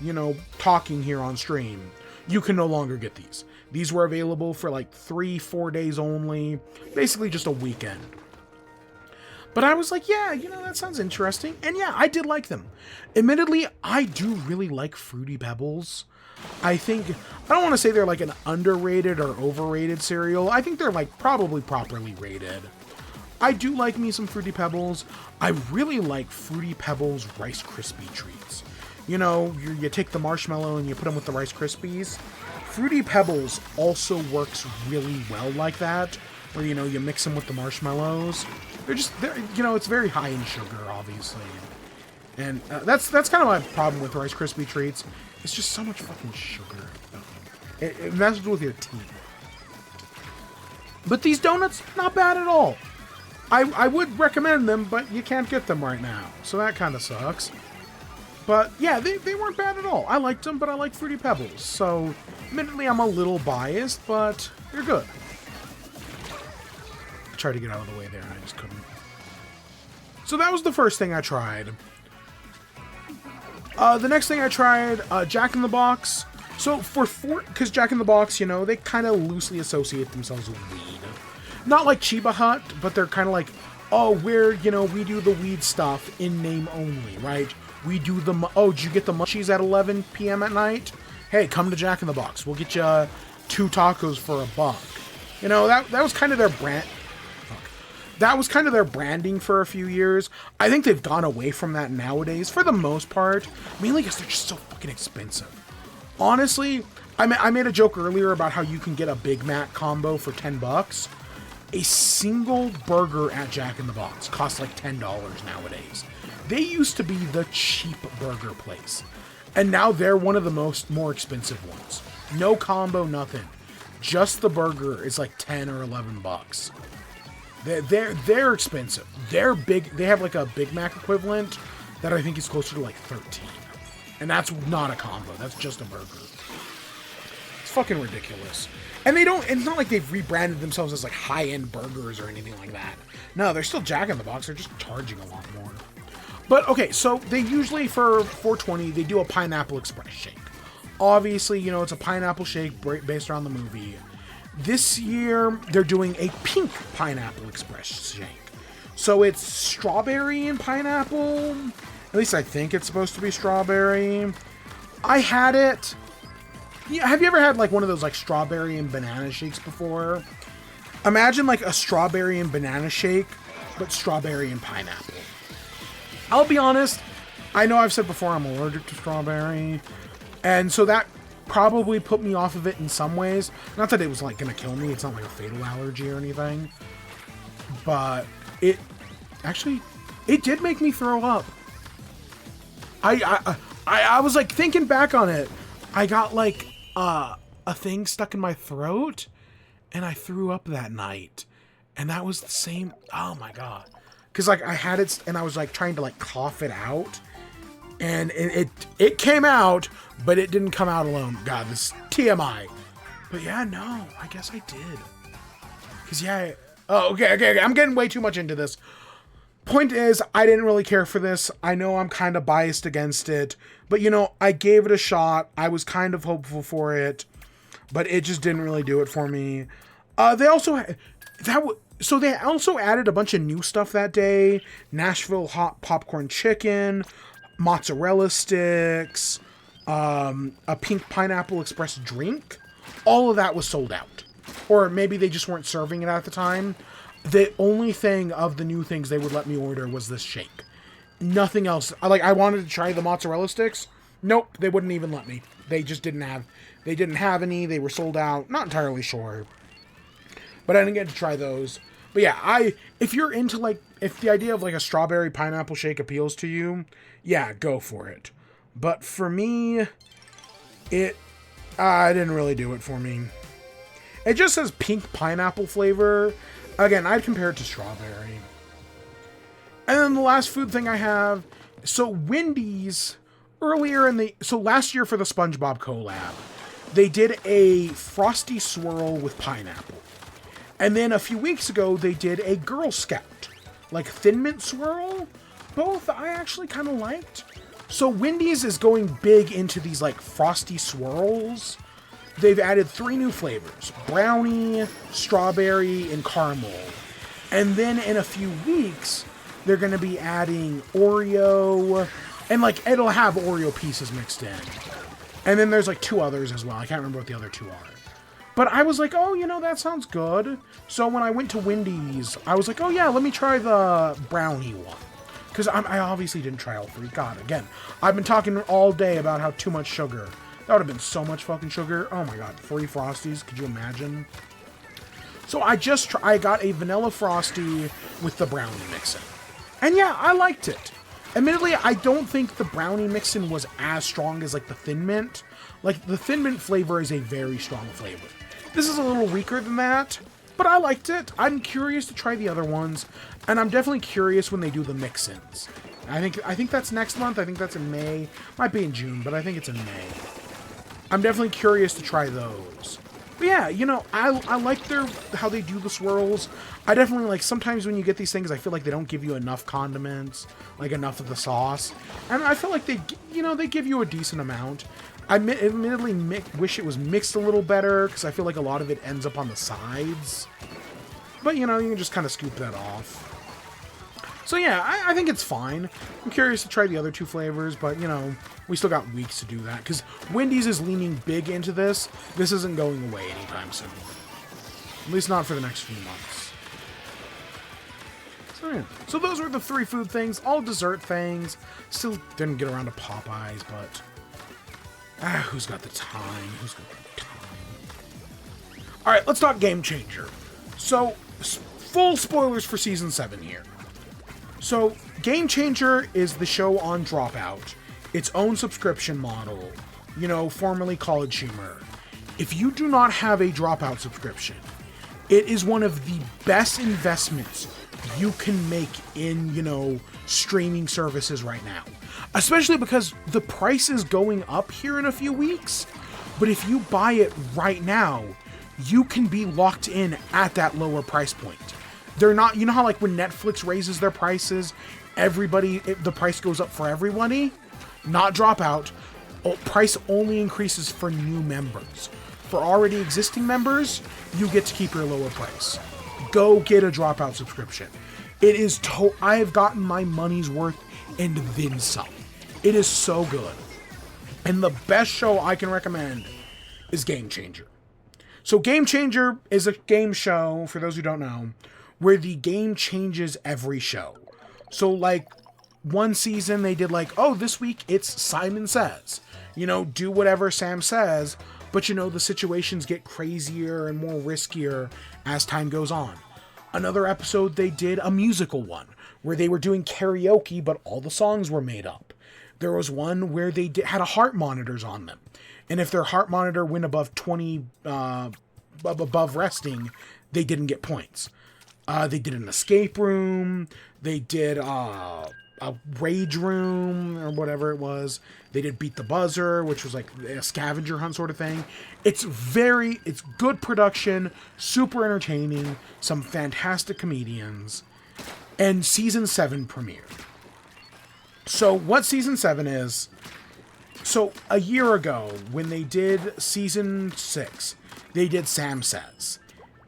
talking here on stream, you can no longer get these. These were available for like 3-4 days only. Basically just a weekend. But I was like, yeah, that sounds interesting. And yeah, I did like them. Admittedly, I do really like Fruity Pebbles. I don't want to say they're like an underrated or overrated cereal. I think they're like probably properly rated. I do like me some Fruity Pebbles. I really like Fruity Pebbles Rice Krispie treats. You take the marshmallow and you put them with the Rice Krispies. Fruity Pebbles also works really well like that, where, you mix them with the marshmallows. It's very high in sugar, obviously. And that's kind of my problem with Rice Krispie treats. It's just so much fucking sugar. It messes with your teeth. But these donuts, not bad at all. I would recommend them, but you can't get them right now. So that kind of sucks. But yeah, they weren't bad at all. I liked them, but I like Fruity Pebbles. So admittedly, I'm a little biased, but they're good. I tried to get out of the way there, I just couldn't. So that was the first thing I tried. The next thing I tried, Jack in the Box. So because Jack in the Box, they kind of loosely associate themselves with weed. Not like Chiba Hut, but they're kind of like, oh, we do the weed stuff in name only, right? We do did you get the munchies at 11 p.m. at night? Hey, come to Jack in the Box. We'll get you 2 tacos for $1. That was kind of their brand. That was kind of their branding for a few years. I think they've gone away from that nowadays, for the most part. Mainly because they're just so fucking expensive. Honestly, I made a joke earlier about how you can get a Big Mac combo for $10. A single burger at Jack in the Box costs like $10 nowadays. They used to be the cheap burger place. And now they're one of the more expensive ones. No combo, nothing. Just the burger is like $10 or $11. They're expensive. They're big. They have like a Big Mac equivalent that I think is closer to like 13. And that's not a combo. That's just a burger. It's fucking ridiculous. And it's not like they've rebranded themselves as like high-end burgers or anything like that. No, they're still Jack in the Box. They're just charging a lot more. But okay, so they usually for $4.20, they do a Pineapple Express shake. Obviously, it's a pineapple shake based around the movie. This year, they're doing a pink Pineapple Express shake. So it's strawberry and pineapple. At least I think it's supposed to be strawberry. I had it. Yeah, have you ever had like one of those like strawberry and banana shakes before? Imagine like a strawberry and banana shake, but strawberry and pineapple. I'll be honest, I know I've said before I'm allergic to strawberry, and so that probably put me off of it in some ways. Not that it was like gonna kill me, it's not like a fatal allergy or anything, but it did make me throw up. I was like thinking back on it, I got like a thing stuck in my throat and I threw up that night, and that was the same. Oh my god. Because, like, I had it, and I was, like, trying to, like, cough it out. And it came out, but it didn't come out alone. God, this TMI. But, yeah, no, I guess I did. Because, yeah, okay. I'm getting way too much into this. Point is, I didn't really care for this. I know I'm kind of biased against it. But, I gave it a shot. I was kind of hopeful for it. But it just didn't really do it for me. They also... So they also added a bunch of new stuff that day. Nashville hot popcorn chicken, mozzarella sticks, a pink pineapple express drink. All of that was sold out. Or maybe they just weren't serving it at the time. The only thing of the new things they would let me order was this shake. Nothing else. I wanted to try the mozzarella sticks. Nope, they wouldn't even let me. They just didn't have any. They were sold out. Not entirely sure. But I didn't get to try those. But yeah, if you're into if the idea of a strawberry pineapple shake appeals to you, yeah, go for it. But for me, it didn't really do it for me. It just says pink pineapple flavor. Again, I'd compare it to strawberry. And then the last food thing I have, so Wendy's, last year for the SpongeBob collab, they did a Frosty Swirl with pineapple. And then a few weeks ago, they did a Girl Scout, Thin Mint Swirl. Both I actually kind of liked. So Wendy's is going big into these Frosty Swirls. They've added 3 new flavors: brownie, strawberry, and caramel. And then in a few weeks, they're going to be adding Oreo, and it'll have Oreo pieces mixed in. And then there's 2 others as well. I can't remember what the other 2 are. But I was like, oh, that sounds good. So when I went to Wendy's, I was like, oh yeah, let me try the brownie one. Because I obviously didn't try all 3. God, again, I've been talking all day about how too much sugar. That would have been so much fucking sugar. Oh my god, 3 Frosties, could you imagine? So I got a vanilla Frosty with the brownie mix-in. And yeah, I liked it. Admittedly, I don't think the brownie mix-in was as strong as the Thin Mint. The Thin Mint flavor is a very strong flavor. This is a little weaker than that, but I liked it. I'm curious to try the other ones, and I'm definitely curious when they do the mix-ins. I think that's next month. I think that's in May. Might be in June, but I think it's in May. I'm definitely curious to try those. But yeah, I like how they do the swirls. I definitely sometimes when you get these things, I feel like they don't give you enough condiments, enough of the sauce. And I feel like they give you a decent amount. I admittedly wish it was mixed a little better, because I feel like a lot of it ends up on the sides. But, you can just kind of scoop that off. So yeah, I think it's fine. I'm curious to try the other 2 flavors, but, we still got weeks to do that, because Wendy's is leaning big into this. This isn't going away anytime soon. At least not for the next few months. So yeah. So those were the 3 food things, all dessert things. Still didn't get around to Popeyes, but... who's got the time? Alright, let's talk Game Changer. So, full spoilers for Season 7 here. So, Game Changer is the show on Dropout. Its own subscription model. Formerly College Humor. If you do not have a Dropout subscription, it is one of the best investments you can make in, streaming services right now. Especially because the price is going up here in a few weeks. But if you buy it right now, you can be locked in at that lower price point. They're not, how when Netflix raises their prices, the price goes up for everybody? Not Dropout. Price only increases for new members. For already existing members, you get to keep your lower price. Go get a Dropout subscription. It is I have gotten my money's worth and then some. It is so good. And the best show I can recommend is Game Changer. So Game Changer is a game show, for those who don't know, where the game changes every show. So one season they did oh, this week it's Simon Says. Do whatever Sam says, but the situations get crazier and more riskier as time goes on. Another episode they did a musical one, where they were doing karaoke, but all the songs were made up. There was one where they had a heart monitors on them. And if their heart monitor went above 20, above resting, they didn't get points. They did an escape room. They did a rage room or whatever it was. They did Beat the Buzzer, which was a scavenger hunt sort of thing. It's good production, super entertaining, some fantastic comedians. And Season 7 premiered. So what Season 7 is... So a year ago, when they did Season 6, they did Sam Says.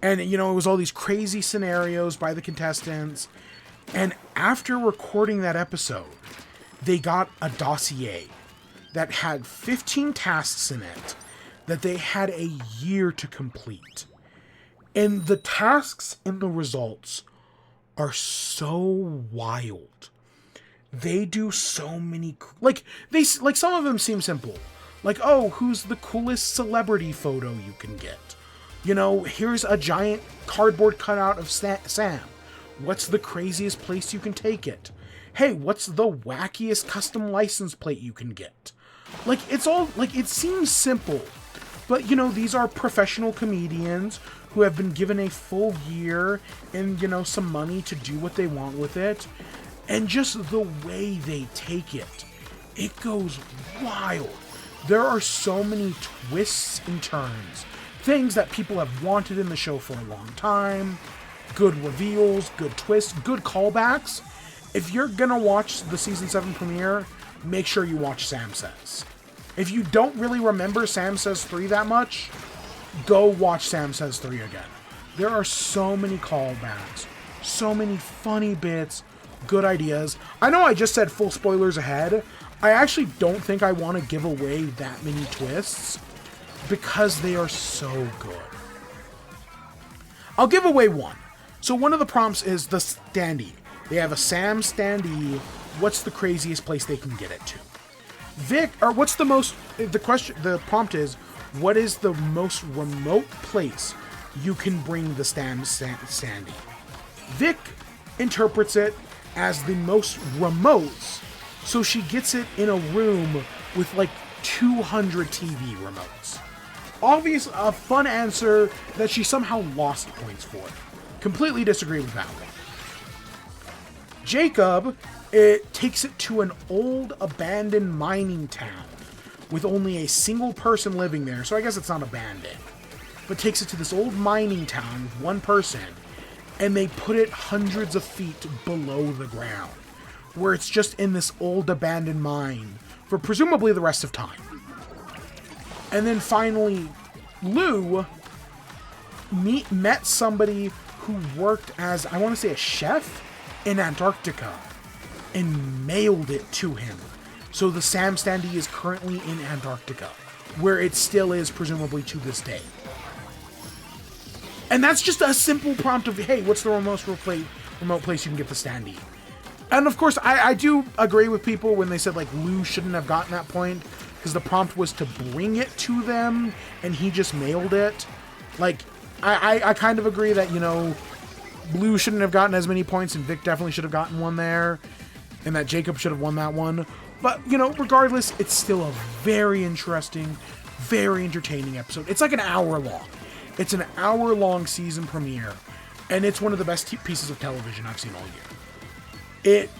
And, it was all these crazy scenarios by the contestants. And after recording that episode, they got a dossier that had 15 tasks in it that they had a year to complete. And the tasks and the results are so wild. They do so many... some of them seem simple. Like, oh, who's the coolest celebrity photo you can get? You know, here's a giant cardboard cutout of Sam. What's the craziest place you can take it? Hey, what's the wackiest custom license plate you can get? Like, it's all... Like, it seems simple. But, you know, these are professional comedians who have been given a full year and, you know, some money to do what they want with it. And just the way they take it, it goes wild. There are so many twists and turns. Things that people have wanted in the show for a long time. Good reveals, good twists, good callbacks. If you're gonna watch the Season 7 premiere, make sure you watch Sam Says. If you don't really remember Sam Says 3 that much, go watch Sam Says 3 again. There are so many callbacks, so many funny bits, good ideas. I know I just said full spoilers ahead. I actually don't think I want to give away that many twists because they are so good. I'll give away one. So one of the prompts is the standee. They have a Sam standee. What's the craziest place they can get it to? The prompt is, what is the most remote place you can bring the standee? Vic interprets it as the most remote, so she gets it in a room with like 200 TV remotes. Obvious, a fun answer that she somehow lost points for. Completely disagree with that one. Jacob, it takes it to an old abandoned mining town with only a single person living there, so I guess it's not abandoned. But takes it to this old mining town with one person, and they put it hundreds of feet below the ground, where it's just in this old abandoned mine for presumably the rest of time. And then finally, Lou met somebody who worked as, I want to say, a chef in Antarctica, and mailed it to him. So the Sam standee is currently in Antarctica, where it still is presumably to this day. And that's just a simple prompt of, hey, what's the remote place you can get the standee? And of course, I do agree with people when they said, like, Lou shouldn't have gotten that point, because the prompt was to bring it to them, and he just mailed it. Like, I kind of agree that, you know, Lou shouldn't have gotten as many points, and Vic definitely should have gotten one there, and that Jacob should have won that one. But, you know, regardless, it's still a very interesting, very entertaining episode. It's like an hour long. It's an hour-long season premiere, and it's one of the best pieces of television I've seen all year. It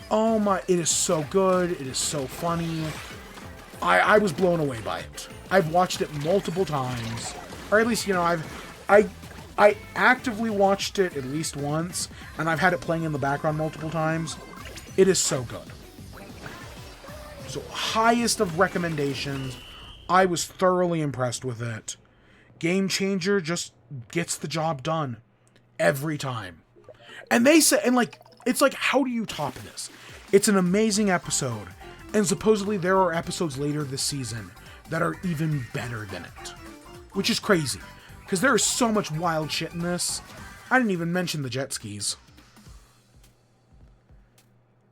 is so good. It is so funny. I was blown away by it. I've watched it multiple times, or at least, you know, I actively watched it at least once, and I've had it playing in the background multiple times. It is so good. So, highest of recommendations. I was thoroughly impressed with it. Game Changer just gets the job done every time. And they say, and like, it's like, how do you top this? It's an amazing episode, and supposedly there are episodes later this season that are even better than it, which is crazy, because there is so much wild shit in this. I didn't even mention the jet skis.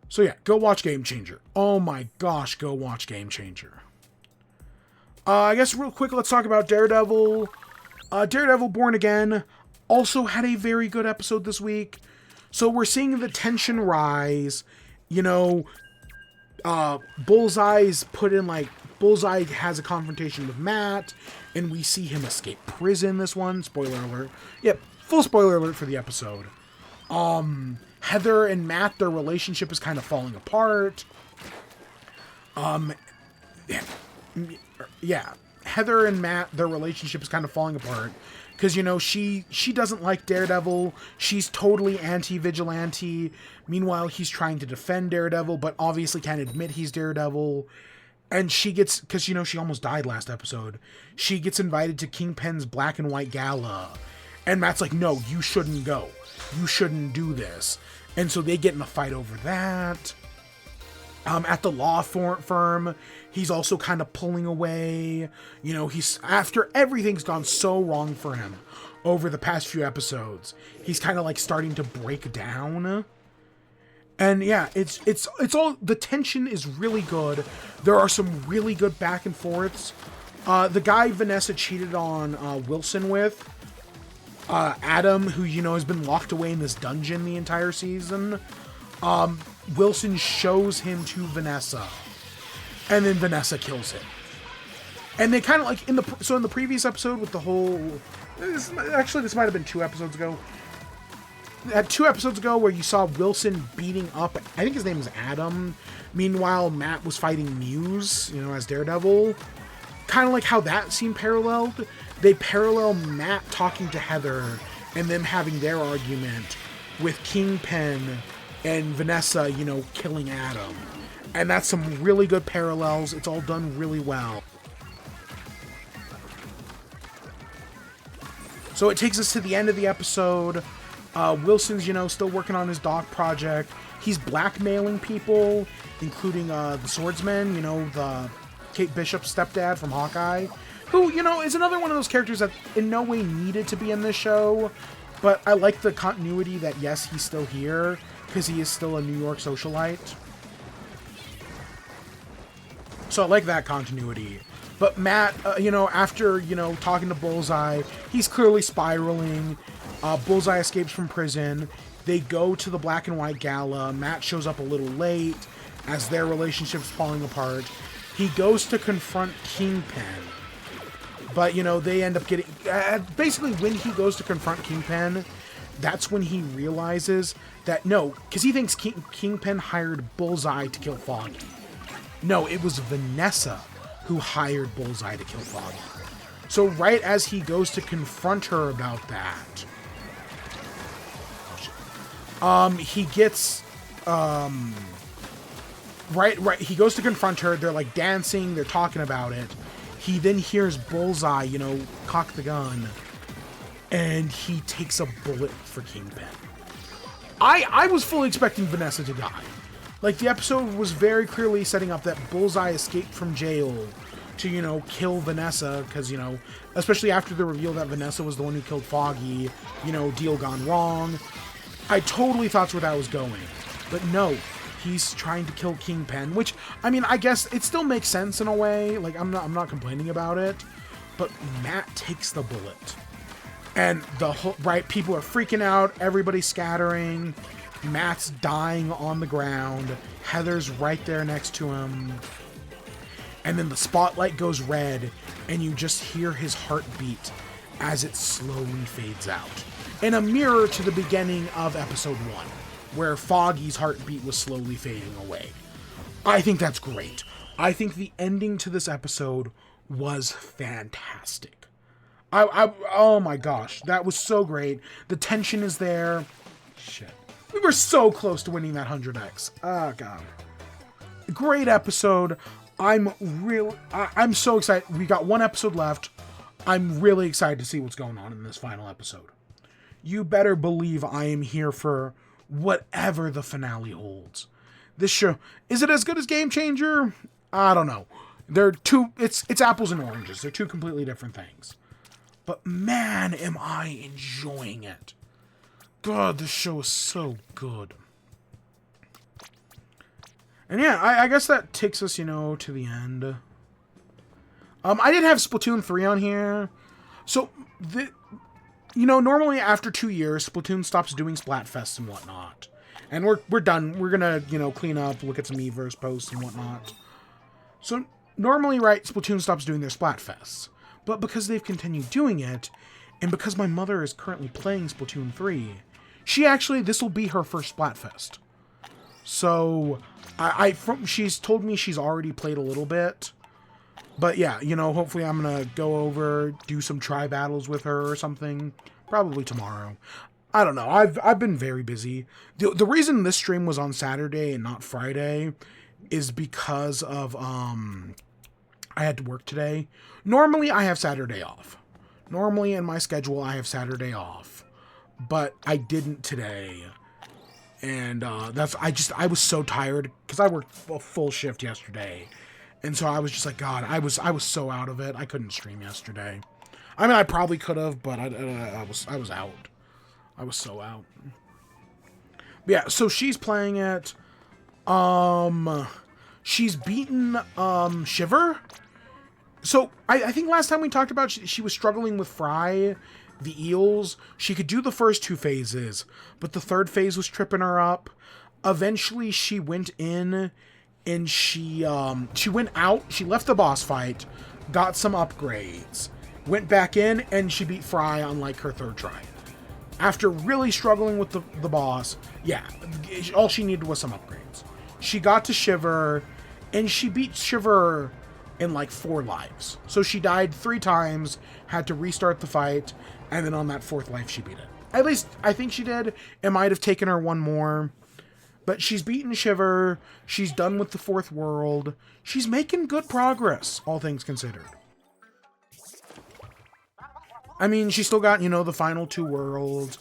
So yeah, go watch Game Changer. Oh my gosh, go watch Game Changer. I guess real quick, let's talk about Daredevil. Daredevil Born Again also had a very good episode this week. So we're seeing the tension rise. You know, Bullseye has a confrontation with Matt, and we see him escape prison this one. Spoiler alert. Yep, full spoiler alert for the episode. Heather and Matt, their relationship is kind of falling apart. Yeah, Heather and Matt, their relationship is kind of falling apart. Because, you know, she doesn't like Daredevil. She's totally anti-vigilante. Meanwhile, he's trying to defend Daredevil, but obviously can't admit he's Daredevil. And she gets, because, you know, she almost died last episode. She gets invited to Kingpin's Black and White Gala. And Matt's like, no, you shouldn't go. You shouldn't do this. And so they get in a fight over that. at the law firm. He's also kind of pulling away. You know, he's, after everything's gone so wrong for him over the past few episodes, he's kind of like starting to break down. And yeah, it's all, the tension is really good. There are some really good back and forths. The guy Vanessa cheated on Wilson with, Adam, who, you know, has been locked away in this dungeon the entire season, Wilson shows him to Vanessa, and then Vanessa kills him. And they kind of like, in the previous episode with the whole, this might have been 2 episodes ago. 2 episodes ago, where you saw Wilson beating up, I think his name is Adam. Meanwhile, Matt was fighting Muse, you know, as Daredevil. Kind of like how that seemed paralleled. They parallel Matt talking to Heather and them having their argument with Kingpin and Vanessa, you know, killing Adam. And that's some really good parallels. It's all done really well. So it takes us to the end of the episode. Wilson's, you know, still working on his doc project. He's blackmailing people, including the swordsman, you know, the Kate Bishop's stepdad from Hawkeye, who, you know, is another one of those characters that in no way needed to be in this show, but I like the continuity that, yes, he's still here, because he is still a New York socialite. So I like that continuity. But Matt, you know, after, you know, talking to Bullseye, he's clearly spiraling. Bullseye escapes from prison. They go to the Black and White Gala. Matt shows up a little late as their relationship's falling apart. He goes to confront Kingpin. But, you know, they end up getting... basically, when he goes to confront Kingpin, that's when he realizes that, no, because he thinks Kingpin hired Bullseye to kill Foggy. No, it was Vanessa who hired Bullseye to kill Foggy. So right as he goes to confront her about that, he gets, he goes to confront her, they're like dancing, they're talking about it. He then hears Bullseye, you know, cock the gun, and he takes a bullet for Kingpin. I was fully expecting Vanessa to die. Like, the episode was very clearly setting up that Bullseye escaped from jail to, you know, kill Vanessa, because, you know, especially after the reveal that Vanessa was the one who killed Foggy, you know, deal gone wrong. I totally thought that's where that was going. But no, he's trying to kill Kingpin, which, I mean, I guess it still makes sense in a way. Like, I'm not complaining about it. But Matt takes the bullet. And the whole, people are freaking out, everybody's scattering. Matt's dying on the ground. Heather's right there next to him. And then the spotlight goes red, and you just hear his heartbeat as it slowly fades out. In a mirror to the beginning of episode 1, where Foggy's heartbeat was slowly fading away. I think that's great. I think the ending to this episode was fantastic. Oh my gosh, that was so great. The tension is there. Shit. We were so close to winning that 100x. Oh, God. Great episode. I'm so excited. We got 1 episode left. I'm really excited to see what's going on in this final episode. You better believe I am here for whatever the finale holds. This show, is it as good as Game Changer? I don't know. It's apples and oranges. They're 2 completely different things. But man, am I enjoying it. God, this show is so good. And yeah, I guess that takes us, you know, to the end. I did have Splatoon 3 on here. So, you know, normally after 2 years, Splatoon stops doing Splatfests and whatnot. And we're done. We're gonna, you know, clean up, look at some Miiverse posts and whatnot. So, normally, right, Splatoon stops doing their Splatfests. But because they've continued doing it, and because my mother is currently playing Splatoon 3... this will be her first Splatfest. So, she's told me she's already played a little bit. But yeah, you know, hopefully I'm going to go over, do some tri-battles with her or something. Probably tomorrow. I don't know. I've been very busy. The reason this stream was on Saturday and not Friday is because of, I had to work today. Normally, I have Saturday off. Normally, in my schedule, I have Saturday off. But I didn't today. And I was so tired because I worked a full shift yesterday. And so I was just like, God, I was so out of it. I couldn't stream yesterday. I mean, I probably could have, but I was out. I was so out. But yeah, so she's playing it. She's beaten Shiver. So I think last time we talked about she was struggling with Fry, the eels. She could do the first 2 phases, but the 3rd phase was tripping her up. Eventually, she went in and she went out. She left the boss fight, got some upgrades, went back in, and she beat Fry on like her 3rd try. After really struggling with the boss, yeah, all she needed was some upgrades. She got to Shiver, and she beat Shiver in like 4 lives. So she died 3 times, had to restart the fight, and then on that 4th life she beat it. At least, I think she did. It might have taken her 1 more. But she's beaten Shiver, she's done with the 4th world, she's making good progress, all things considered. I mean, she still got, the final 2 worlds.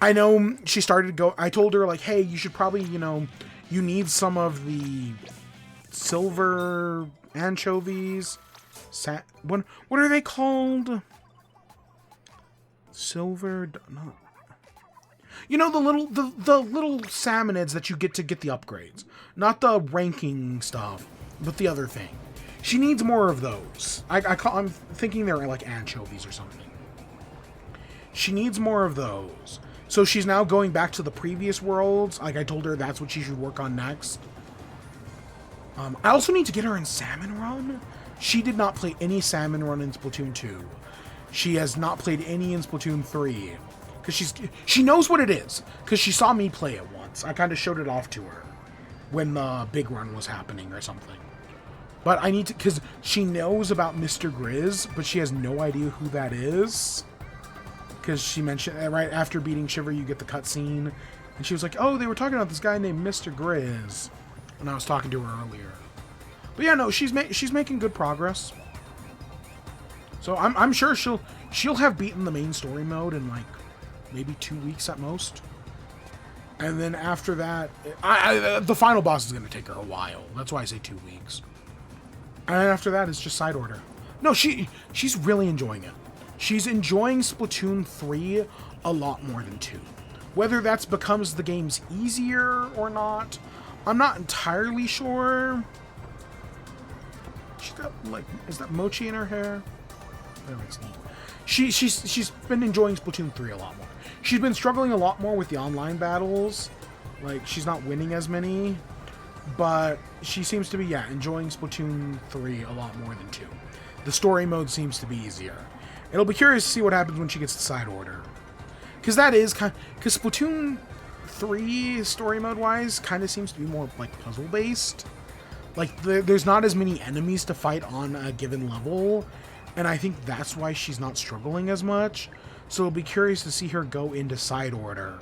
I know she started to go, I told her, like, hey, you should probably, you need some of the silver anchovies. What are they called? Silver, not. The little salmonids that you get to get the upgrades. Not the ranking stuff, but the other thing. She needs more of those. I'm thinking they're like anchovies or something. She needs more of those. So she's now going back to the previous worlds. Like I told her that's what she should work on next. I also need to get her in Salmon Run. She did not play any Salmon Run in Splatoon 2. She has not played any in Splatoon 3. Because she knows what it is. Because she saw me play it once. I kind of showed it off to her. When the big run was happening or something. But I need to... Because she knows about Mr. Grizz. But she has no idea who that is. Because she mentioned... Right after beating Shiver, you get the cutscene. And she was like, oh, they were talking about this guy named Mr. Grizz. When I was talking to her earlier. But yeah, no, she's making good progress. So I'm sure she'll have beaten the main story mode in like maybe 2 weeks at most. And then after that, the final boss is going to take her a while. That's why I say 2 weeks. And after that, it's just side order. No, she's really enjoying it. She's enjoying Splatoon 3 a lot more than 2. Whether that's becomes the game's easier or not, I'm not entirely sure. She's got, like, is that mochi in her hair? Oh, it's neat. She's been enjoying Splatoon 3 a lot more. She's been struggling a lot more with the online battles. Like, she's not winning as many. But she seems to be, enjoying Splatoon 3 a lot more than 2. The story mode seems to be easier. It'll be curious to see what happens when she gets to side order. Because that is kind of... Because Splatoon 3, story mode-wise, kind of seems to be more, like, puzzle-based. Like, there's not as many enemies to fight on a given level. And I think that's why she's not struggling as much. So it'll be curious to see her go into side order.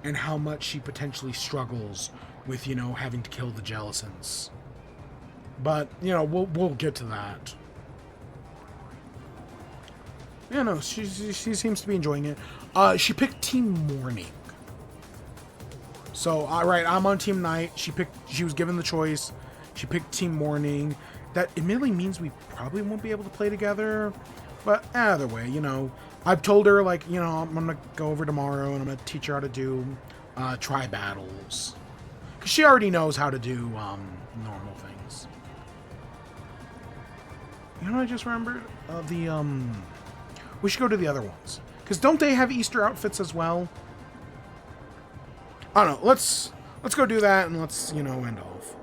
And how much she potentially struggles with, having to kill the Jellicents. But, we'll get to that. Yeah, no, she seems to be enjoying it. She picked Team Morning. So, right, I'm on Team Night. She was given the choice. She picked Team Morning. That admittedly means we probably won't be able to play together. But either way, I've told her, like, I'm going to go over tomorrow and I'm going to teach her how to do try battles. Because she already knows how to do normal things. You know what I just remembered? We should go to the other ones. Because don't they have Easter outfits as well? I don't know. Let's go do that and let's, end off.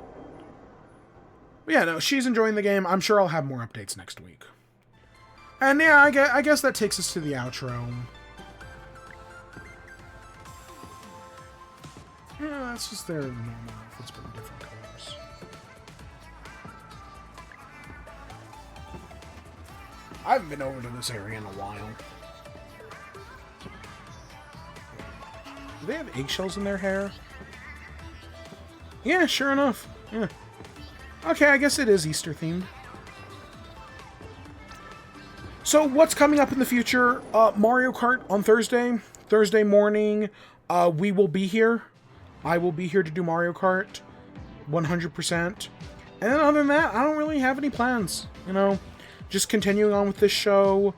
But yeah, no, she's enjoying the game. I'm sure I'll have more updates next week. And yeah, I guess that takes us to the outro. Yeah, that's just their normal outfits, but in different colors. I haven't been over to this area in a while. Do they have eggshells in their hair? Yeah, sure enough. Yeah. Okay, I guess it is Easter themed. So, what's coming up in the future? Mario Kart on Thursday. Thursday morning, we will be here. I will be here to do Mario Kart 100%. And then other than that, I don't really have any plans. You know, just continuing on with this show.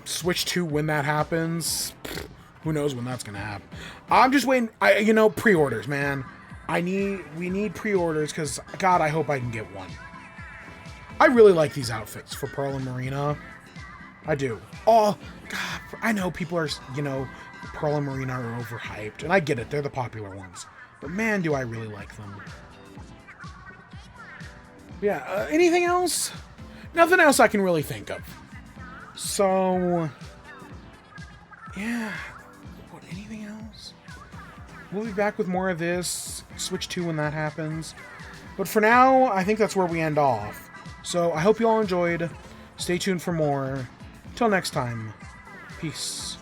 Switch 2 when that happens. Who knows when that's gonna happen. I'm just waiting. You know, pre-orders, man. We need pre-orders because, God, I hope I can get one. I really like these outfits for Pearl and Marina. I do. Oh, God, I know people are, you know, Pearl and Marina are overhyped, and I get it. They're the popular ones. But man, do I really like them. Yeah, anything else? Nothing else I can really think of. So, yeah. What, anything else? We'll be back with more of this. Switch 2 when that happens. But for now, I think that's where we end off. So, I hope you all enjoyed. Stay tuned for more. Till next time. Peace.